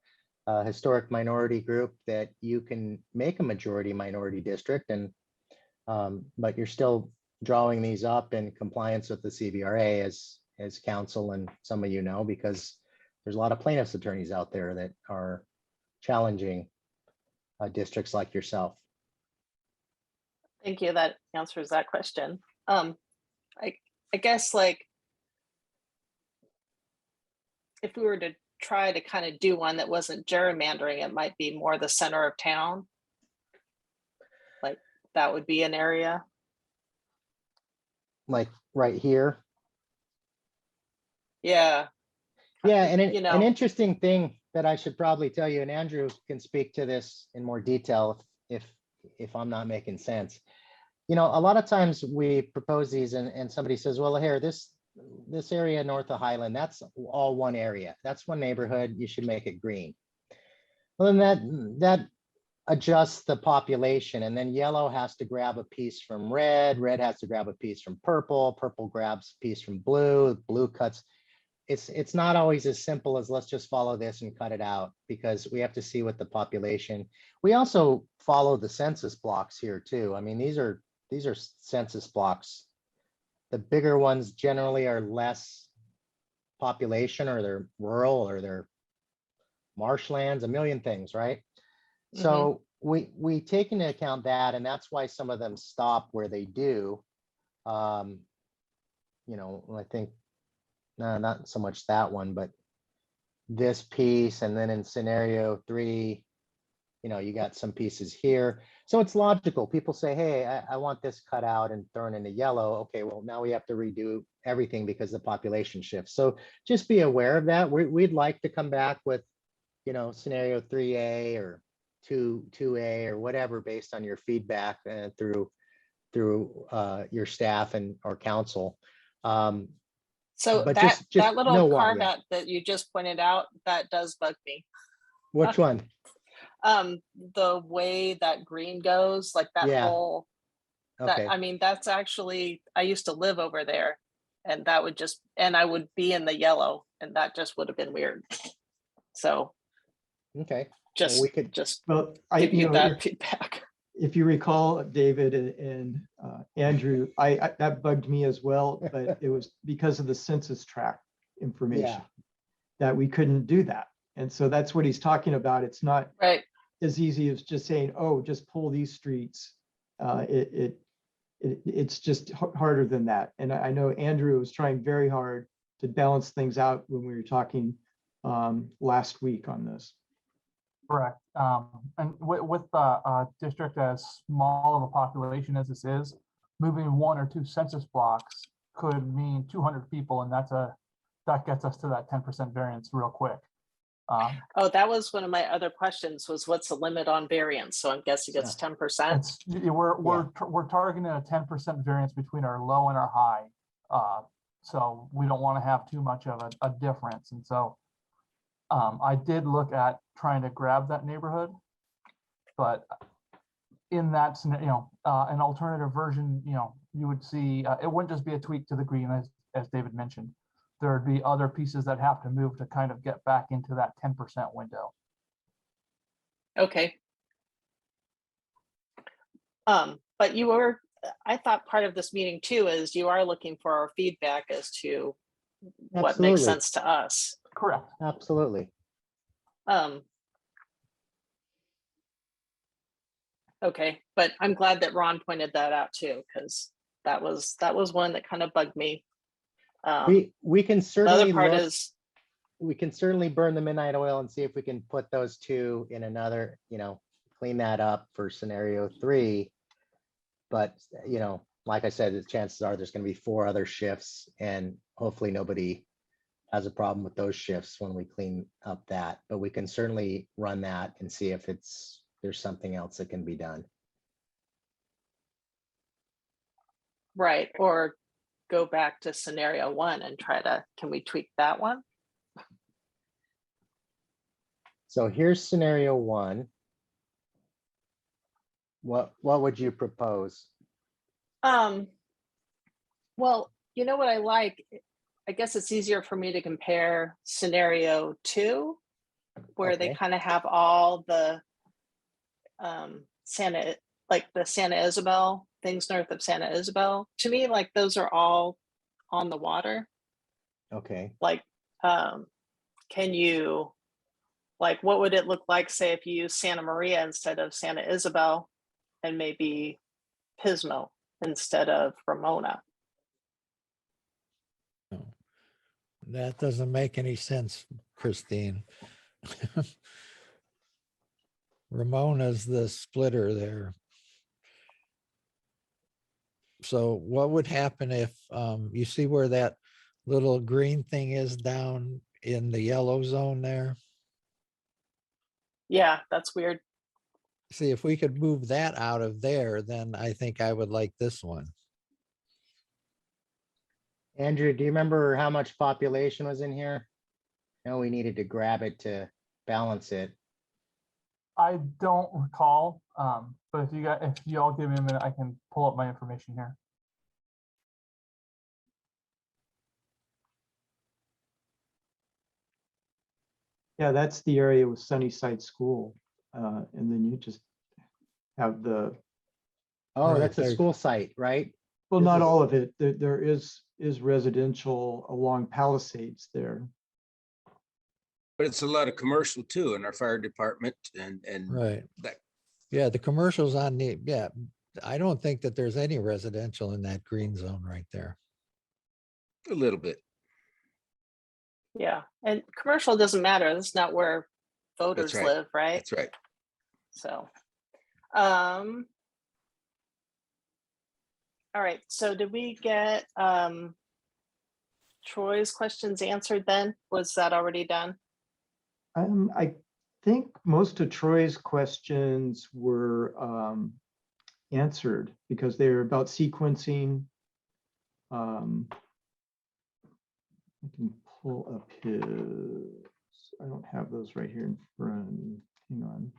historic minority group that you can make a majority minority district, and but you're still drawing these up in compliance with the CVRA as counsel, and some of you know, because there's a lot of plaintiffs attorneys out there that are challenging districts like yourself. Thank you. That answers that question. I guess like if we were to try to kind of do one that wasn't gerrymandering, it might be more the center of town. Like that would be an area. Like right here. Yeah. Yeah, and You an know, interesting thing that I should probably tell you, and Andrew can speak to this in more detail if I'm not making sense. You know, a lot of times we propose these and somebody says, well, here, this area north of Highland, that's all one area. That's one neighborhood. You should make it green. Well, then that adjusts the population, and then yellow has to grab a piece from red has to grab a piece from purple grabs a piece from blue cuts. It's not always as simple as let's just follow this and cut it out, because we have to see what the population. We also follow the census blocks here too. I mean, these are census blocks. The bigger ones generally are less population, or they're rural, or they're marshlands, a million things, right? So we take into account that, and that's why some of them stop where they do. You know, I think, no, not so much that one, but this piece, and then in scenario 3, you know, you got some pieces here. So it's logical. People say, hey, I want this cut out and thrown into yellow. Okay, well, now we have to redo everything because the population shifts. So just be aware of that. We'd like to come back with, you know, scenario 3A or 2A or whatever, based on your feedback through your staff and or council. so But that just little know why, carve yeah. out that you just pointed out, that does bug me. Which one? The way that green goes, like that Yeah. whole, Okay. I mean, that's actually, I used to live over there, and that would just, and I would be in the yellow, and that just would have been weird. So Okay. just, Well, we could. Well, give you know, that feedback. if you recall, David and Andrew, I that bugged me as well, but it was because of the census tract information that we couldn't do that. And so that's what he's talking about. It's not Right. as easy as just saying, oh, just pull these streets. It's just harder than that. And I know Andrew was trying very hard to balance things out when we were talking last week on this. Correct. And with the district as small of a population as this is, moving 1 or 2 census blocks could mean 200 people, and that gets us to that 10% variance real quick. Oh, that was one of my other questions, was what's the limit on variance? So I'm guessing it's 10%. We're targeting a 10% variance between our low and our high. So we don't want to have too much of a difference. And so I did look at trying to grab that neighborhood, but in that scenario, an alternative version, you would see, it wouldn't just be a tweak to the green, as David mentioned. There would be other pieces that have to move to kind of get back into that 10% window. Okay. But I thought part of this meeting too is you are looking for our feedback as to what makes sense to us. Correct. Absolutely. Okay, but I'm glad that Ron pointed that out too, because that was one that kind of bugged me. We can The certainly other part look, is, we can certainly burn the midnight oil and see if we can put those 2 in another, clean that up for scenario 3. But, like I said, the chances are there's going to be 4 other shifts, and hopefully nobody has a problem with those shifts when we clean up that. But we can certainly run that and see if there's something else that can be done. right, or go back to scenario 1 and can we tweak that one? So here's scenario 1. What would you propose? Well, you know what I like? I guess it's easier for me to compare scenario 2, where they kind of have all the Santa Isabel, things north of Santa Isabel. To me, like those are all on the water. Okay. Like, can you, like, what would it look like, say, if you use Santa Maria instead of Santa Isabel, and maybe Pismo instead of Ramona. No. That doesn't make any sense, Christine. Ramona's the splitter there. So what would happen if you see where that little green thing is down in the yellow zone there? Yeah, that's weird. See, if we could move that out of there, then I think I would like this one. Andrew, do you remember how much population was in here? No, we needed to grab it to balance it. I don't recall, but if you all give me a minute, I can pull up my information here. Yeah, that's the area with Sunnyside School. And then you just have the, Oh, Right that's a there. school site, right? well, This not is- all of it. There is residential along Palisades there. But it's a lot of commercial too in our fire department and Right. that, Yeah, the commercials on the, yeah, I don't think that there's any residential in that green zone right there. a little bit. Yeah, and commercial doesn't matter. That's not where voters right. live, right? That's right. So, all right, so did we get Troy's questions answered then? Was that already done? I think most of Troy's questions were answered because they're about sequencing. I can pull up his, I don't have those right here in front of me. Hang on.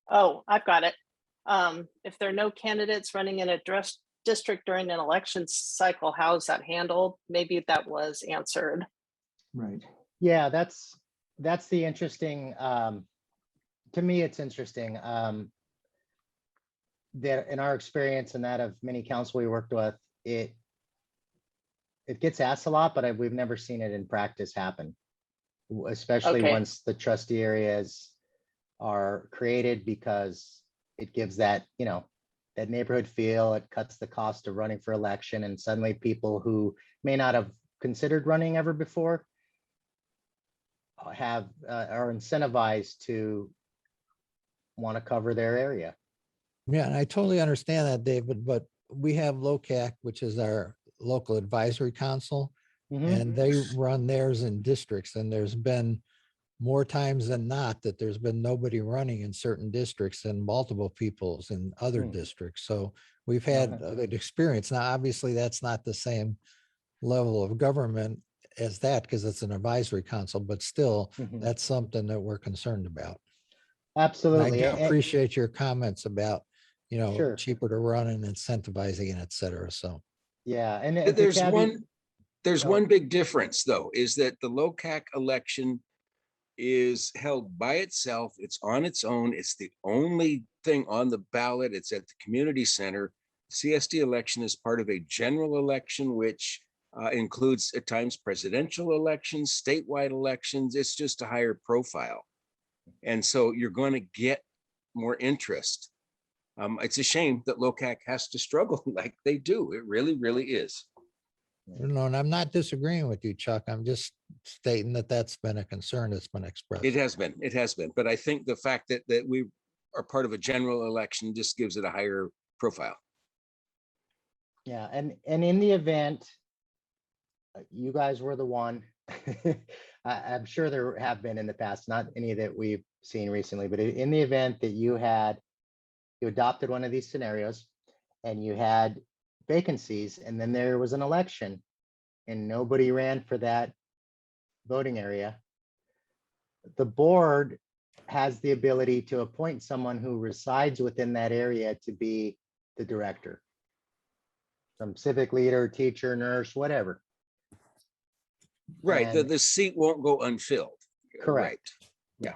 Oh, I've got it. If there are no candidates running in a district during an election cycle, how is that handled? Maybe that was answered. Right. Yeah, that's the interesting, to me, it's interesting. That in our experience and that of many council we worked with, it gets asked a lot, but we've never seen it in practice happen. Especially Okay. once the trustee areas are created, because it gives that, that neighborhood feel, it cuts the cost of running for election, and suddenly people who may not have considered running ever before are incentivized to want to cover their area. Yeah, and I totally understand that, David, but we have LOCAC, which is our local advisory council, Mhm. and they run theirs in districts, and there's been more times than not that there's been nobody running in certain districts and multiple peoples in other districts. So we've had a good experience. Now, obviously, that's not the same level of government as that because it's an advisory council, but still, Mhm. that's something that we're concerned about. Absolutely. And I do appreciate your comments about, Sure. cheaper to run and incentivizing and et cetera. So. Yeah, and There's No. one big difference though, is that the LOCAC election is held by itself. It's on its own. It's the only thing on the ballot. It's at the community center. CSD election is part of a general election, which includes at times presidential elections, statewide elections. It's just a higher profile. And so you're going to get more interest. It's a shame that LOCAC has to struggle like they do. It really, really is. And I'm not disagreeing with you, Chuck. I'm just stating that that's been a concern that's been expressed. It has been. But I think the fact that we are part of a general election just gives it a higher profile. Yeah, and in the event, you guys were the one. I'm sure there have been in the past, not any that we've seen recently, but in the event that you adopted one of these scenarios and you had vacancies, and then there was an election and nobody ran for that voting area, the board has the ability to appoint someone who resides within that area to be the director. Some civic leader, teacher, nurse, whatever. Right. And- The seat won't go unfilled. Correct. Right. Yeah.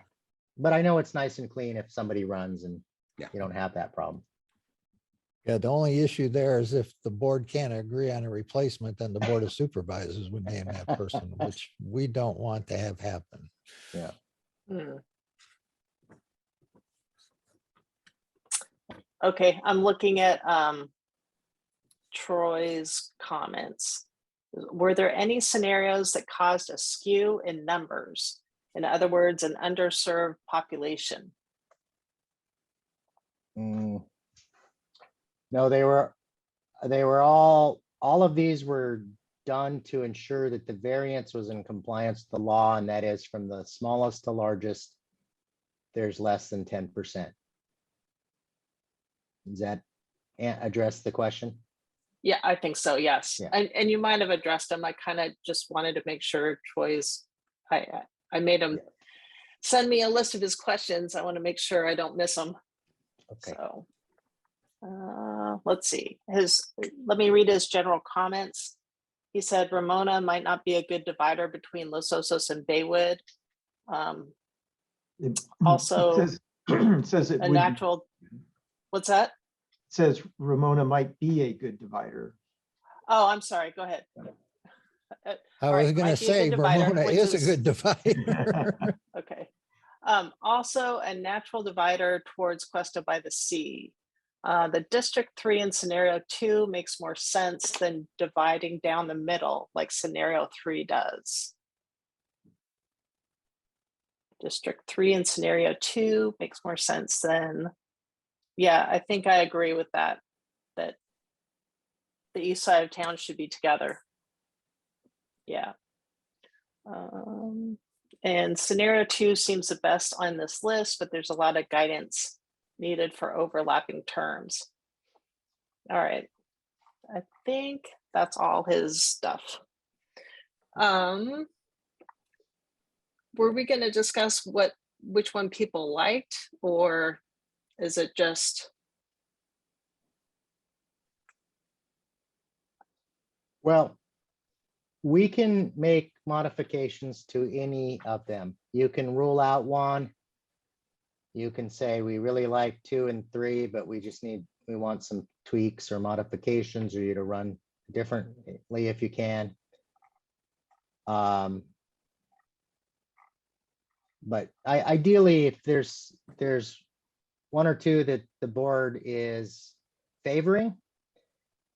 But I know it's nice and clean if somebody runs and Yeah. you don't have that problem. Yeah, the only issue there is if the board can't agree on a replacement, then the board of supervisors would name that person, which we don't want to have happen. Yeah. Hmm. Okay, I'm looking at Troy's comments. Were there any scenarios that caused a skew in numbers? In other words, an underserved population? No, they were all of these were done to ensure that the variance was in compliance with the law, and that is from the smallest to largest, there's less than 10%. Does that address the question? Yeah, I think so, yes. Yeah. And you might have addressed them. I kind of just wanted to make sure Troy's, I made him send me a list of his questions. I want to make sure I don't miss them. Okay. So let's see. Let me read his general comments. He said Ramona might not be a good divider between Los Osos and Baywood. Also, it says it a would be. natural, what's that? It says Ramona might be a good divider. Oh, I'm sorry, go ahead. I All was right, going to might be a say good divider, Ramona which is a good divider. Okay. Also a natural divider towards Cuesta by the Sea. The District 3 in Scenario 2 makes more sense than dividing down the middle like Scenario 3 does. District 3 in Scenario 2 makes more sense than, yeah, I think I agree with that, that the east side of town should be together. Yeah. And Scenario 2 seems the best on this list, but there's a lot of guidance needed for overlapping terms. All right, I think that's all his stuff. Were we going to discuss which one people liked, or is it just? Well, we can make modifications to any of them. You can rule out one. You can say we really like 2 and 3, but we want some tweaks or modifications, or you to run differently if you can. But ideally, if there's 1 or 2 that the board is favoring,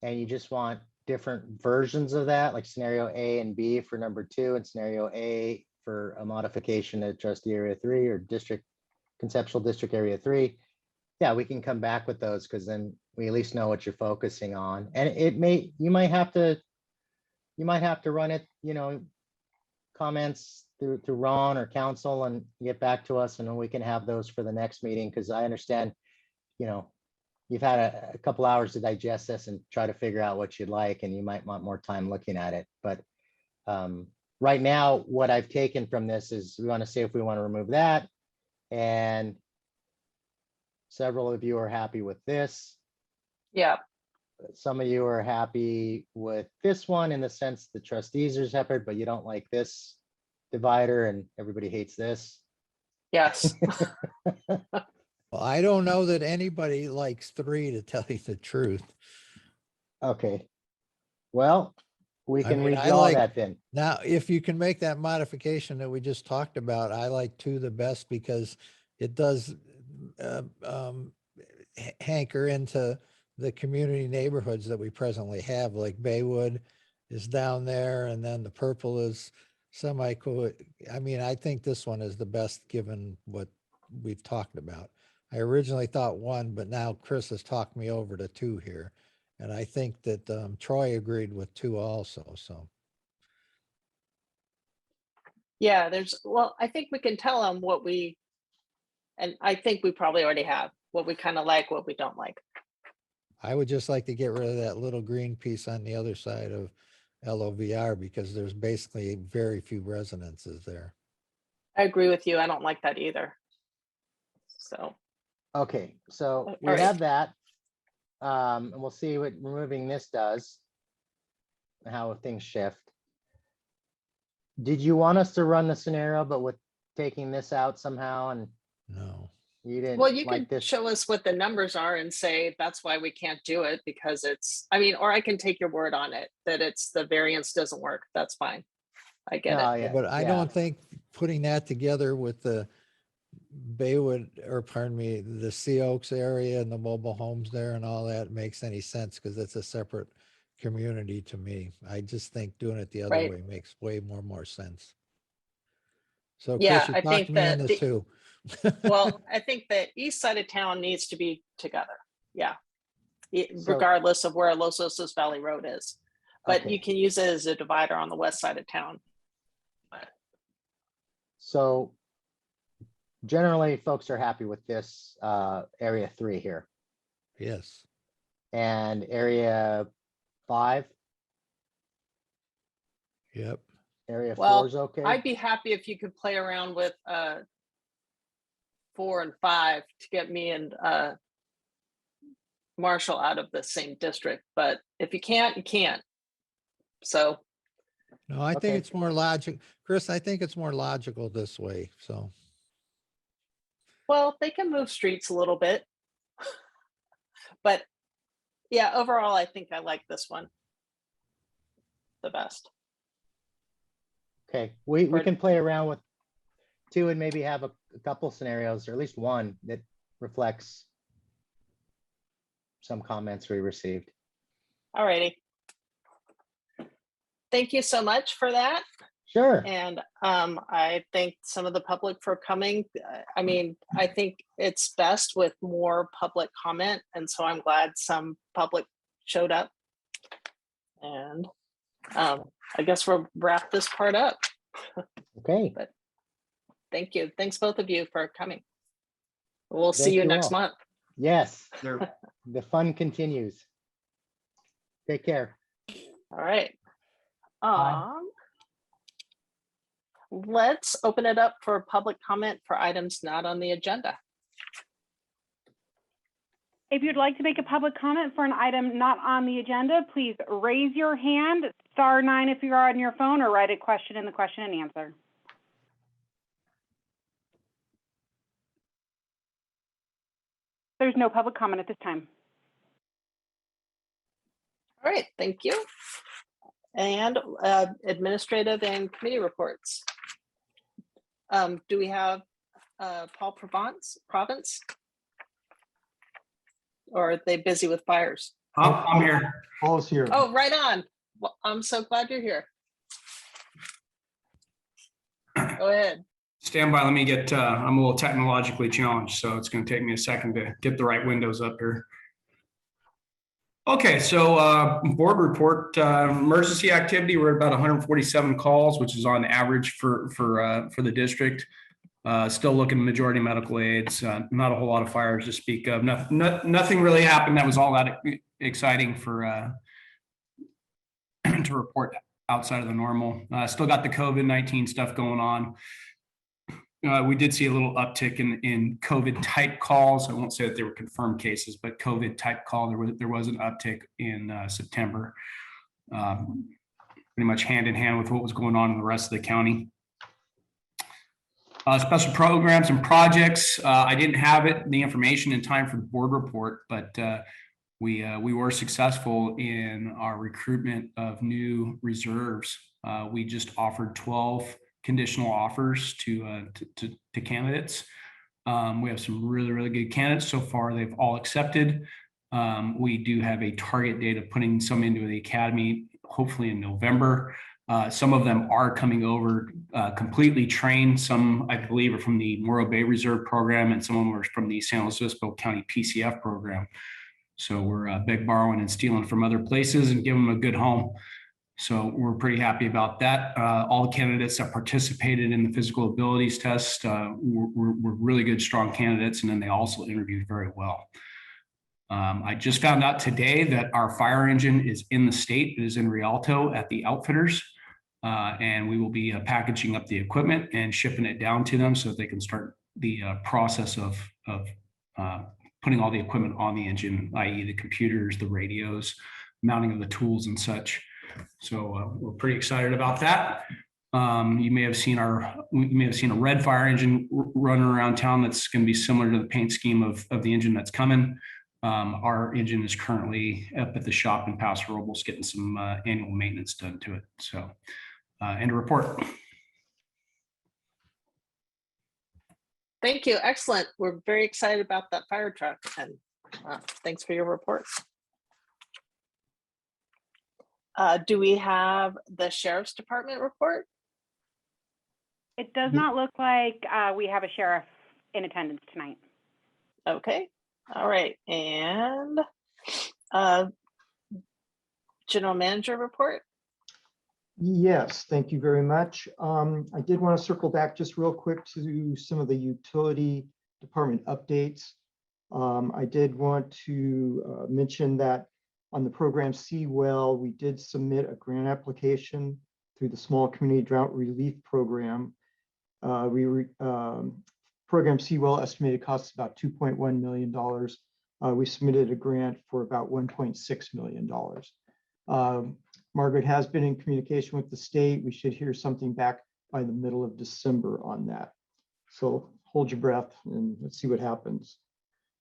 and you just want different versions of that, like scenario A and B for number 2, and scenario A for a modification to trustee area 3 or conceptual district area 3. Yeah, we can come back with those, because then we at least know what you're focusing on. And you might have to run it, comments through Ron or council and get back to us, and then we can have those for the next meeting, because I understand, you've had a couple hours to digest this and try to figure out what you'd like, and you might want more time looking at it. But right now, what I've taken from this is we want to see if we want to remove that. And several of you are happy with this. Yeah. Some of you are happy with this one in the sense the trustees are separate, but you don't like this divider and everybody hates this. Yes. Well, I don't know that anybody likes 3, to tell you the truth. Okay. Well, we I can mean, I redraw like- that then. Now, if you can make that modification that we just talked about, I like 2 the best, because it does hanker into the community neighborhoods that we presently have, like Baywood is down there, and then the purple is semi-cool. I mean, I think this one is the best given what we've talked about. I originally thought 1, but now Chris has talked me over to 2 here. And I think that Troy agreed with 2 also, so. Yeah, well, I think we can tell them and I think we probably already have, what we kind of like, what we don't like. I would just like to get rid of that little green piece on the other side of LOVR, because there's basically very few residences there. I agree with you. I don't like that either. So. Okay, so we All right. have that. And we'll see what removing this does, and how things shift. Did you want us to run the scenario, but with taking this out somehow, and No. you didn't Well, you like could this? show us what the numbers are and say that's why we can't do it, because or I can take your word on it that the variance doesn't work. That's fine. I get No, it. yeah, But I yeah. don't think putting that together with the Baywood, or pardon me, the Sea Oaks area and the mobile homes there and all that makes any sense because it's a separate community to me. I just think doing it the other Right. way makes way more sense. So Yeah, Chris, you I talked think me in that this too. well, I think the east side of town needs to be together. Yeah. So- Regardless of where Los Osos Valley Road is. But Okay. you can use it as a divider on the west side of town. So generally, folks are happy with this area 3 here, Yes. and area 5, Yep. area 4 Well, is okay. I'd be happy if you could play around with 4 and 5 to get me and Marshall out of the same district. But if you can't, you can't. So No, I think Okay. it's more logic. Chris, I think it's more logical this way. So well, they can move streets a little bit. But yeah, overall, I think I like this one the best. Okay, we For- can play around with 2 and maybe have a couple scenarios, or at least one that reflects some comments we received. All righty. Thank you so much for that. Sure. And I thank some of the public for coming. I mean, I think it's best with more public comment. And so I'm glad some public showed up. And I guess we'll wrap this part up. Okay. Thank you. Thanks both of you for coming. We'll see Thank you you next all. month. Yes, There- the fun continues. Take care. All right. Bye. Let's open it up for public comment for items not on the agenda. If you'd like to make a public comment for an item not on the agenda, please raise your hand, *9 if you're on your phone, or write a question in the question and answer. There's no public comment at this time. All right, thank you. And administrative and committee reports. Do we have Paul Province? Or are they busy with fires? I'm here. Paul's here. Oh, right on. Well, I'm so glad you're here. Go ahead. Stand by. Let me get, I'm a little technologically challenged, so it's going to take me a second to get the right windows up here. Okay, so board report, emergency activity, we're at about 147 calls, which is on average for the district. Still looking majority medical aids, not a whole lot of fires to speak of. Nothing really happened that was all that exciting for to report outside of the normal. Still got the COVID-19 stuff going on. We did see a little uptick in COVID type calls. I won't say that they were confirmed cases, but COVID type call, there was an uptick in September. Pretty much hand in hand with what was going on in the rest of the county. Special programs and projects. I didn't have the information in time for the board report, but we were successful in our recruitment of new reserves. We just offered 12 conditional offers to candidates. We have some really good candidates so far. They've all accepted. We do have a target date of putting some into the academy, hopefully in November. Some of them are coming over completely trained. Some, I believe, are from the Morro Bay Reserve program, and some of them are from the San Luis Obispo County PCF program. So we're big borrowing and stealing from other places and giving them a good home. So we're pretty happy about that. All the candidates that participated in the physical abilities test were really good, strong candidates, and then they also interviewed very well. I just found out today that our fire engine is in the state. It is in Rialto at the outfitters, and we will be packaging up the equipment and shipping it down to them so that they can start the process of putting all the equipment on the engine, i.e. the computers, the radios, mounting of the tools and such. So we're pretty excited about that. You may have seen a red fire engine running around town that's going to be similar to the paint scheme of the engine that's coming. Our engine is currently up at the shop in Paso Robles getting some annual maintenance done to it. So end of report. Thank you. Excellent. We're very excited about that fire truck, and thanks for your report. Do we have the Sheriff's Department report? It does not look like we have a sheriff in attendance tonight. Okay. All right. And General Manager report? Yes, thank you very much. I did want to circle back just real quick to some of the utility department updates. I did want to mention that on the program Seawell, we did submit a grant application through the Small Community Drought Relief Program. Program Seawell estimated costs about $2.1 million. We submitted a grant for about $1.6 million. Margaret has been in communication with the state. We should hear something back by the middle of December on that. So hold your breath and let's see what happens.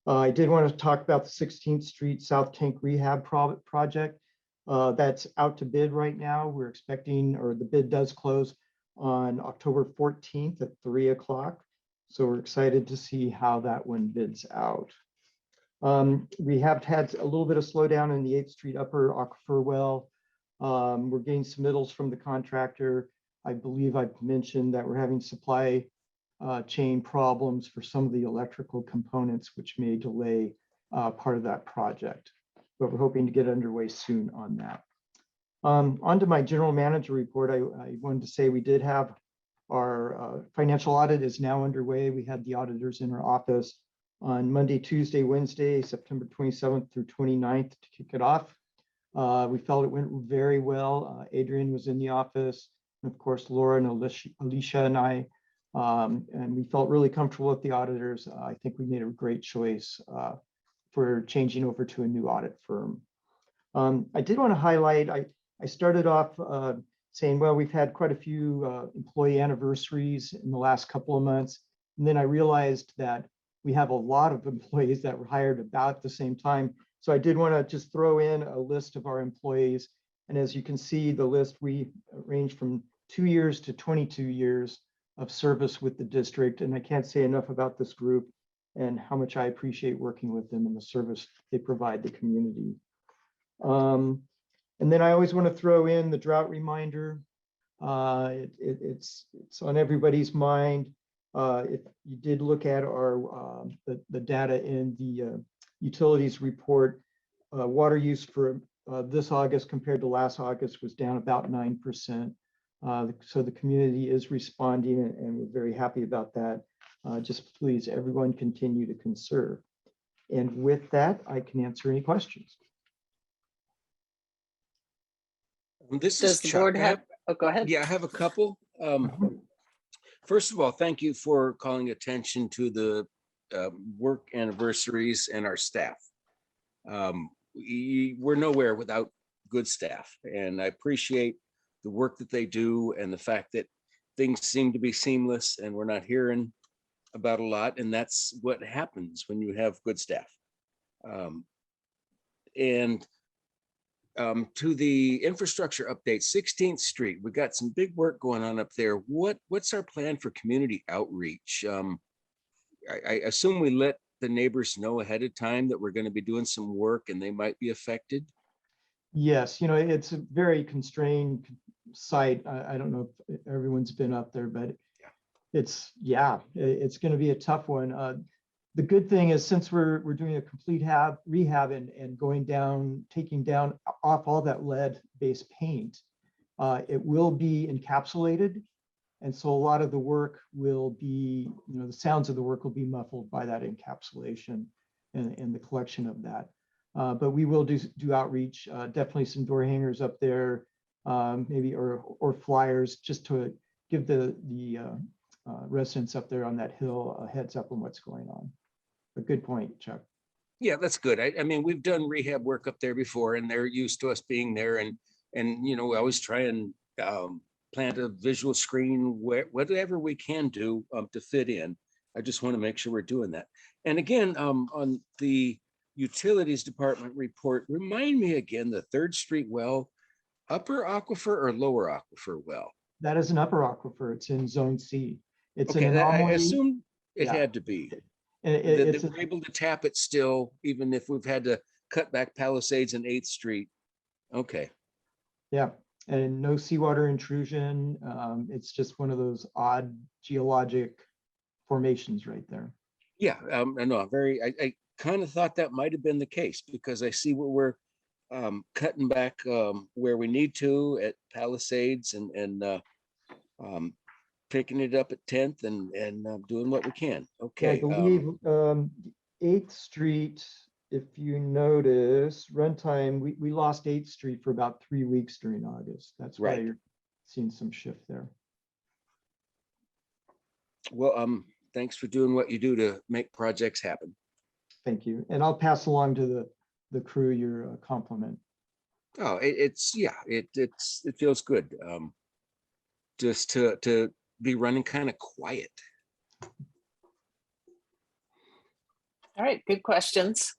I did want to talk about the 16th Street South Tank Rehab project. That's out to bid right now. We're expecting, or the bid does close on October 14th at 3 o'clock. So we're excited to see how that one bids out. We have had a little bit of slowdown in the 8th Street Upper Aquifer well. We're getting submittals from the contractor. I believe I've mentioned that we're having supply chain problems for some of the electrical components, which may delay part of that project, but we're hoping to get underway soon on that. On to my general manager report, I wanted to say we did have our financial audit is now underway. We had the auditors in our office on Monday, Tuesday, Wednesday, September 27th through 29th to kick it off. We felt it went very well. Adrian was in the office, and of course, Laura and Alicia and I, and we felt really comfortable with the auditors. I think we made a great choice for changing over to a new audit firm. I did want to highlight, I started off saying, well, we've had quite a few employee anniversaries in the last couple of months. And then I realized that we have a lot of employees that were hired about at the same time. So I did want to just throw in a list of our employees. And as you can see, the list, we range from 2 years to 22 years of service with the district. And I can't say enough about this group and how much I appreciate working with them and the service they provide the community. And then I always want to throw in the Drought Reminder. It's on everybody's mind. If you did look at our the data in the utilities report, water use for this August compared to last August was down about 9%. So the community is responding, and we're very happy about that. Just please, everyone, continue to conserve. And with that, I can answer any questions. This Does is the Chuck. board have, oh, go ahead. Yeah, I have a couple. First of all, thank you for calling attention to the work anniversaries and our staff. We're nowhere without good staff, and I appreciate the work that they do and the fact that things seem to be seamless and we're not hearing about a lot, and that's what happens when you have good staff. To the infrastructure update, 16th Street, we got some big work going on up there. What's our plan for community outreach? I assume we let the neighbors know ahead of time that we're going to be doing some work and they might be affected. Yes, you know, it's a very constrained site. I don't know if everyone's been up there, but it's going to be a tough one. The good thing is, since we're doing a complete rehab and going down, taking down off all that lead-based paint, it will be encapsulated. And so a lot of the work will be, you know, the sounds of the work will be muffled by that encapsulation and the collection of that. But we will do outreach, definitely some door hangers up there, maybe or flyers, just to give the residents up there on that hill a heads up on what's going on. A good point, Chuck. Yeah, that's good. I mean, we've done rehab work up there before, and they're used to us being there. And you know, we always try and plant a visual screen, whatever we can do to fit in. I just want to make sure we're doing that. And again, on the utilities department report, remind me again, the 3rd Street well, upper aquifer or lower aquifer well? That is an upper aquifer. It's in Zone C. It's Okay, an anomaly. I assume It Yeah. had to be. And That we're able to tap it still, even if we've had to cut back Palisades and 8th Street. Okay. yeah, and no seawater intrusion. It's just one of those odd geologic formations right there. Yeah, I know. I kind of thought that might have been the case because I see where we're cutting back where we need to at Palisades and picking it up at 10th and doing what we can. Yeah, I Okay. believe 8th Street, if you notice, runtime, we lost 8th Street for about 3 weeks during August. That's why Right. you're seeing some shift there. Well, thanks for doing what you do to make projects happen. Thank you. And I'll pass along to the crew your compliment. Oh, it feels good. Just to be running kind of quiet. All right, good questions.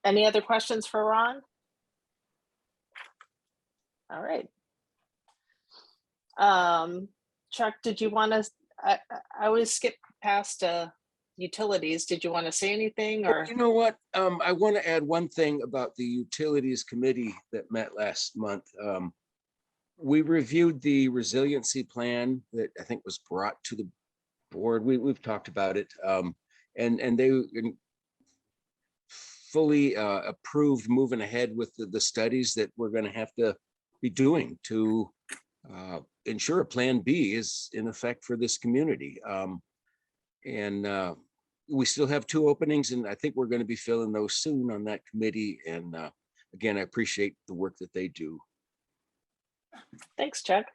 Any other questions for Ron? All right. Chuck, did you want to, I always skip past utilities. Did you want to say anything or? You know what? I want to add one thing about the Utilities Committee that met last month. We reviewed the resiliency plan that I think was brought to the board. We've talked about it, and they fully approved moving ahead with the studies that we're going to have to be doing to ensure a Plan B is in effect for this community. And we still have 2 openings, and I think we're going to be filling those soon on that committee. And again, I appreciate the work that they do. Thanks, Chuck.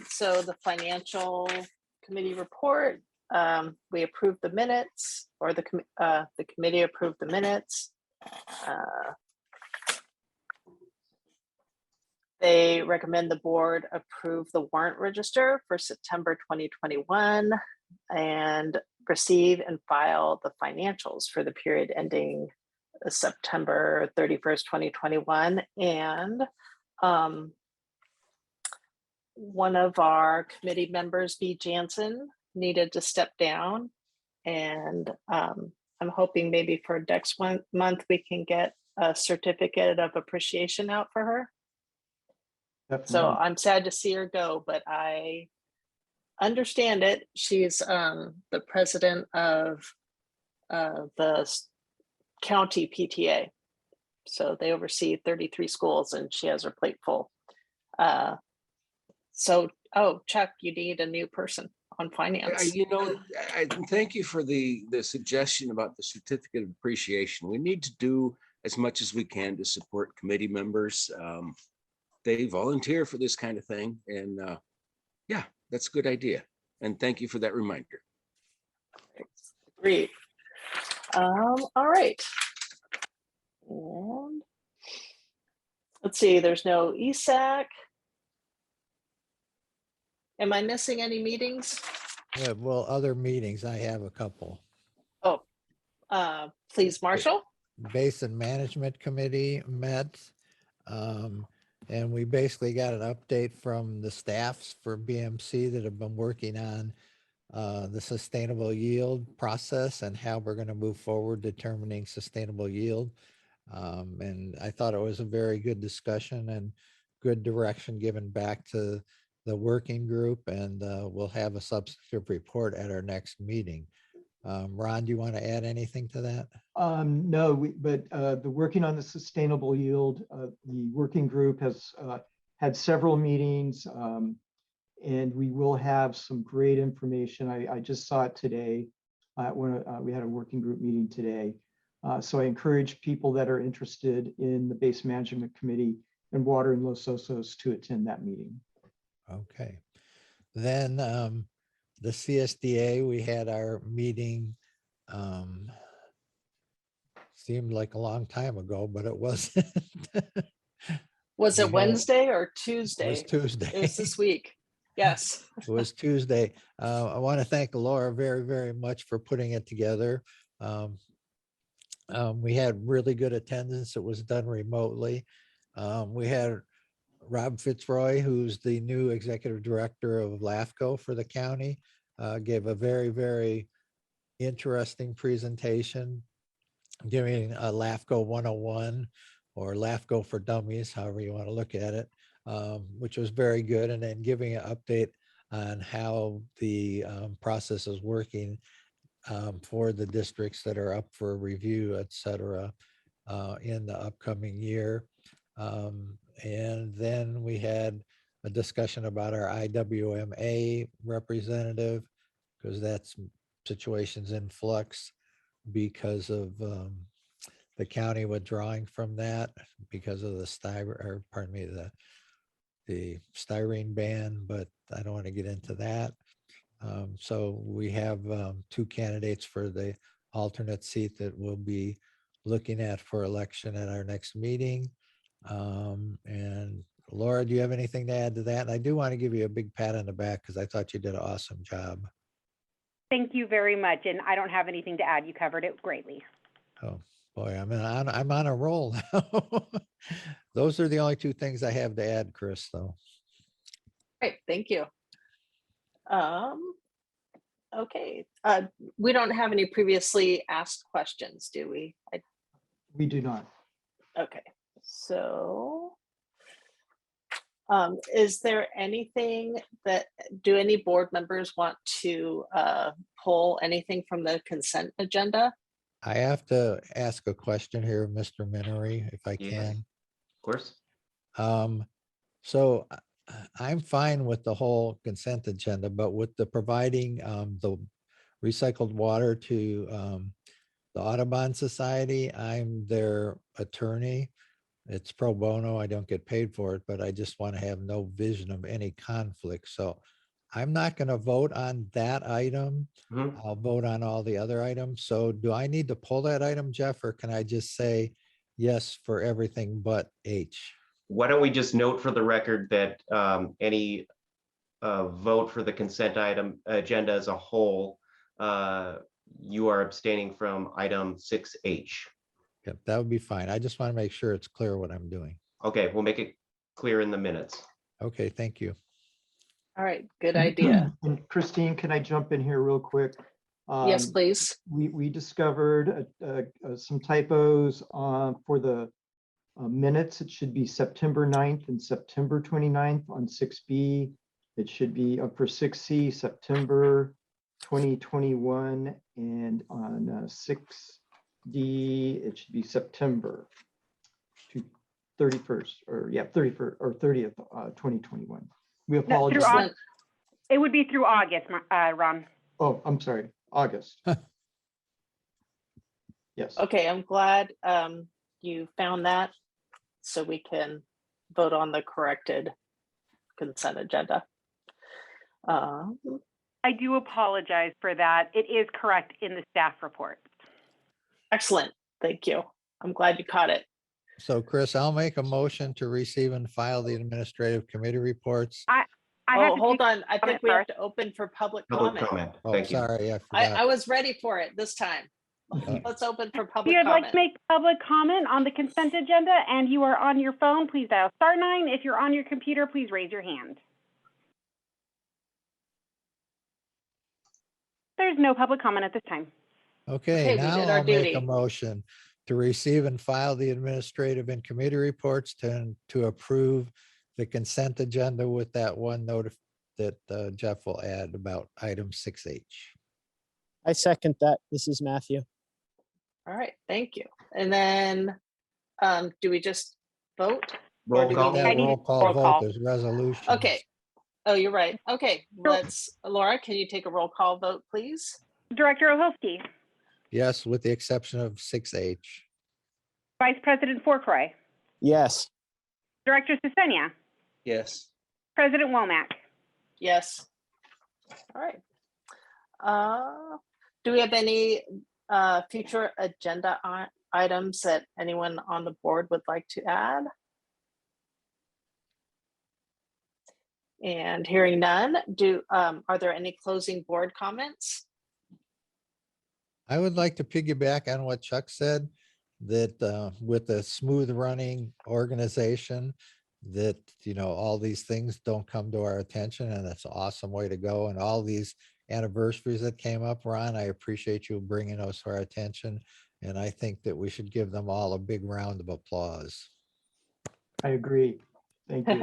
So the financial committee report, we approved the minutes, or the committee approved the minutes. They recommend the board approve the warrant register for September 2021 and receive and file the financials for the period ending September 31st, 2021. And one of our committee members, B. Jansen, needed to step down. And I'm hoping maybe for next month we can get a certificate of appreciation out for her. Definitely. So I'm sad to see her go, but I understand it. She's the president of the county PTA. So they oversee 33 schools and she has her plate full. Oh, Chuck, you need a new person on finance. I thank you for the suggestion about the certificate of appreciation. We need to do as much as we can to support committee members. They volunteer for this kind of thing, and yeah, that's a good idea. And thank you for that reminder. Great. All right. And let's see, there's no ESAC. Am I missing any meetings? Yeah, well, other meetings, I have a couple. Oh, please, Marshall. Basin Management Committee met. And we basically got an update from the staffs for BMC that have been working on the sustainable yield process and how we're going to move forward determining sustainable yield. And I thought it was a very good discussion and good direction given back to the working group, and we'll have a substantive report at our next meeting. Ron, do you want to add anything to that? No, but the working on the sustainable yield, the working group has had several meetings, and we will have some great information. I just saw it today when we had a working group meeting today. So I encourage people that are interested in the Basin Management Committee and water in Los Osos to attend that meeting. Okay. Then the CSDA, we had our meeting, seemed like a long time ago, but it wasn't. Was it We had- Wednesday or It Tuesday? was Tuesday. It was this week. Yes. It was Tuesday. I want to thank Laura very, very much for putting it together. We had really good attendance. It was done remotely. We had Rob Fitzroy, who's the new executive director of LAFCO for the county. gave a very, very interesting presentation, giving a LAFCO 101 or LAFCO for dummies, however you want to look at it, which was very good. And then giving an update on how the process is working for the districts that are up for review, et cetera, in the upcoming year. And then we had a discussion about our IWMA representative, because that's situations in flux because of the county withdrawing from that because of the the styrene ban, but I don't want to get into that. So we have 2 candidates for the alternate seat that we'll be looking at for election at our next meeting. And Laura, do you have anything to add to that? And I do want to give you a big pat on the back because I thought you did an awesome job. Thank you very much. And I don't have anything to add. You covered it greatly. Oh boy, I'm on a roll now. Those are the only 2 things I have to add, Chris, though. Great, thank you. Okay, we don't have any previously asked questions, do we? We do not. Okay, so is there anything do any board members want to pull anything from the consent agenda? I have to ask a question here, Mr. Minery, if I Yes. can. Of course. So I'm fine with the whole consent agenda, but with the providing the recycled water to the Audubon Society, I'm their attorney. It's pro bono. I don't get paid for it, but I just want to have no vision of any conflict. So I'm not going to vote on that item. Mhm. I'll vote on all the other items. So do I need to pull that item, Jeff, or can I just say yes for everything but H? Why don't we just note for the record that any vote for the consent item agenda as a whole, you are abstaining from item 6H. Yep, that would be fine. I just want to make sure it's clear what I'm doing. Okay, we'll make it clear in the minutes. Okay, thank you. All right, good idea. And Christine, can I jump in here real quick? Yes, please. We discovered some typos for the minutes. It should be September 9th and September 29th on 6B. It should be for 6C, September 2021, and on 6D, it should be September 31st, or yeah, 31st or 30th, 2021. We No, apologize. it would be through August, Ron. Oh, I'm sorry, August. Yes. Okay, I'm glad you found that so we can vote on the corrected consent agenda. I do apologize for that. It is correct in the staff report. Excellent, thank you. I'm glad you caught it. So Chris, I'll make a motion to receive and file the administrative committee reports. I have Oh, to hold take on, I think comment we have first. to open for public Public comment. comment. Oh, Thank you. sorry, I I forgot. was ready for it this time. Let's open for If public you'd like to comment. make public comment on the consent agenda and you are on your phone, please dial *9. If you're on your computer, please raise your hand. There's no public comment at this time. Okay, we now did our I'll make a duty. motion to receive and file the administrative and committee reports to approve the consent agenda with that one note that Jeff will add about item 6H. I second that. This is Matthew. All right, thank you. And then, do we just vote? Roll do we call. need- That need roll call roll vote, call. there's resolution. Okay. Oh, you're right. Okay, Laura, can you take a roll call vote, please? Director Oholsky, Yes, with the exception of 6H. Vice President Fourcroy, Yes. Director Sesenia, Yes. President Womack. Yes. All right. Do we have any future agenda items that anyone on the board would like to add? And hearing none, are there any closing board comments? I would like to piggyback on what Chuck said, that with a smooth running organization, that, all these things don't come to our attention, and that's an awesome way to go. And all these anniversaries that came up, Ron. I appreciate you bringing those to our attention. And I think that we should give them all a big round of applause. I agree. Thank you.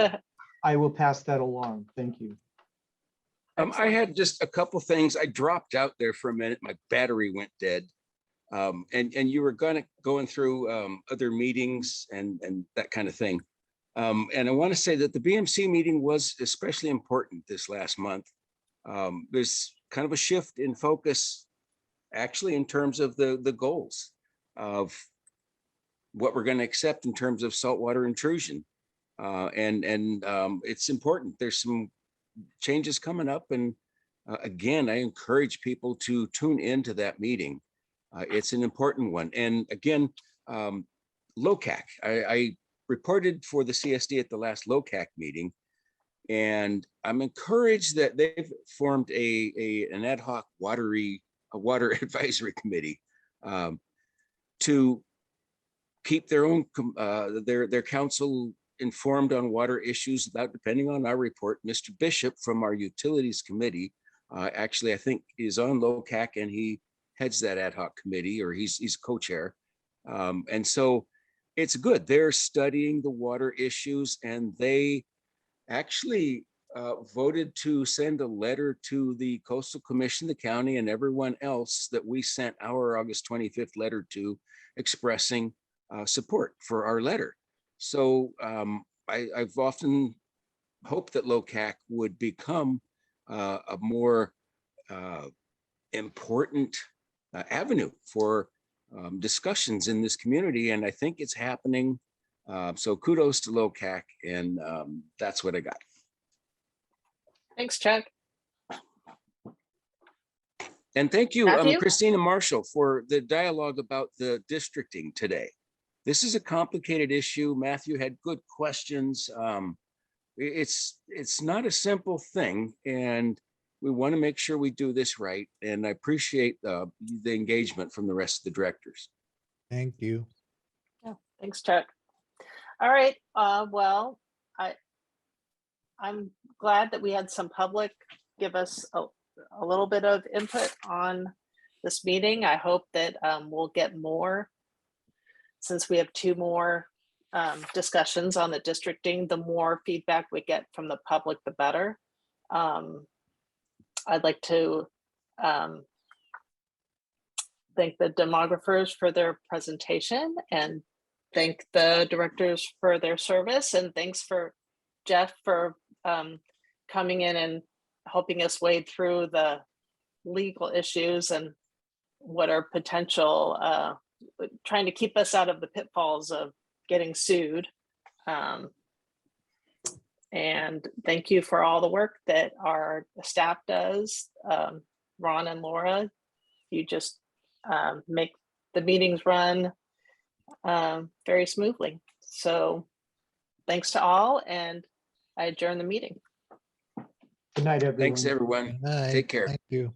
I will pass that along. Thank you. I had just a couple things. I dropped out there for a minute. My battery went dead. And you were going through other meetings and that kind of thing. And I want to say that the BMC meeting was especially important this last month. There's kind of a shift in focus, actually, in terms of the goals of what we're going to accept in terms of saltwater intrusion. And it's important. There's some changes coming up. And again, I encourage people to tune into that meeting. It's an important one. And again, LOCAC, I reported for the CSD at the last LOCAC meeting, and I'm encouraged that they've formed an ad hoc water advisory committee to keep their own their council informed on water issues without depending on our report. Mr. Bishop from our utilities committee, actually, I think is on LOCAC, and he heads that ad hoc committee, or he's co-chair. And so it's good. They're studying the water issues, and they actually voted to send a letter to the Coastal Commission, the county, and everyone else that we sent our August 25th letter to, expressing support for our letter. So I've often hoped that LOCAC would become a more important avenue for discussions in this community, and I think it's happening. So kudos to LOCAC, and that's what I got. Thanks, Chuck. And thank you, Matthew? Christina Marshall, for the dialogue about the districting today. This is a complicated issue. Matthew had good questions. It's not a simple thing, and we want to make sure we do this right. And I appreciate the engagement from the rest of the directors. Thank you. Yeah, thanks, Chuck. All right. Well, I'm glad that we had some public give us a little bit of input on this meeting. I hope that we'll get more, since we have 2 more discussions on the districting. The more feedback we get from the public, the better. I'd like to thank the demographers for their presentation, and thank the directors for their service, and thanks for Jeff for coming in and helping us wade through the legal issues and what are potential, trying to keep us out of the pitfalls of getting sued. And thank you for all the work that our staff does. Ron and Laura, you just make the meetings run very smoothly. So thanks to all, and I adjourn the meeting. Good night, everyone. Thanks, everyone. Good night. Take care. Thank you.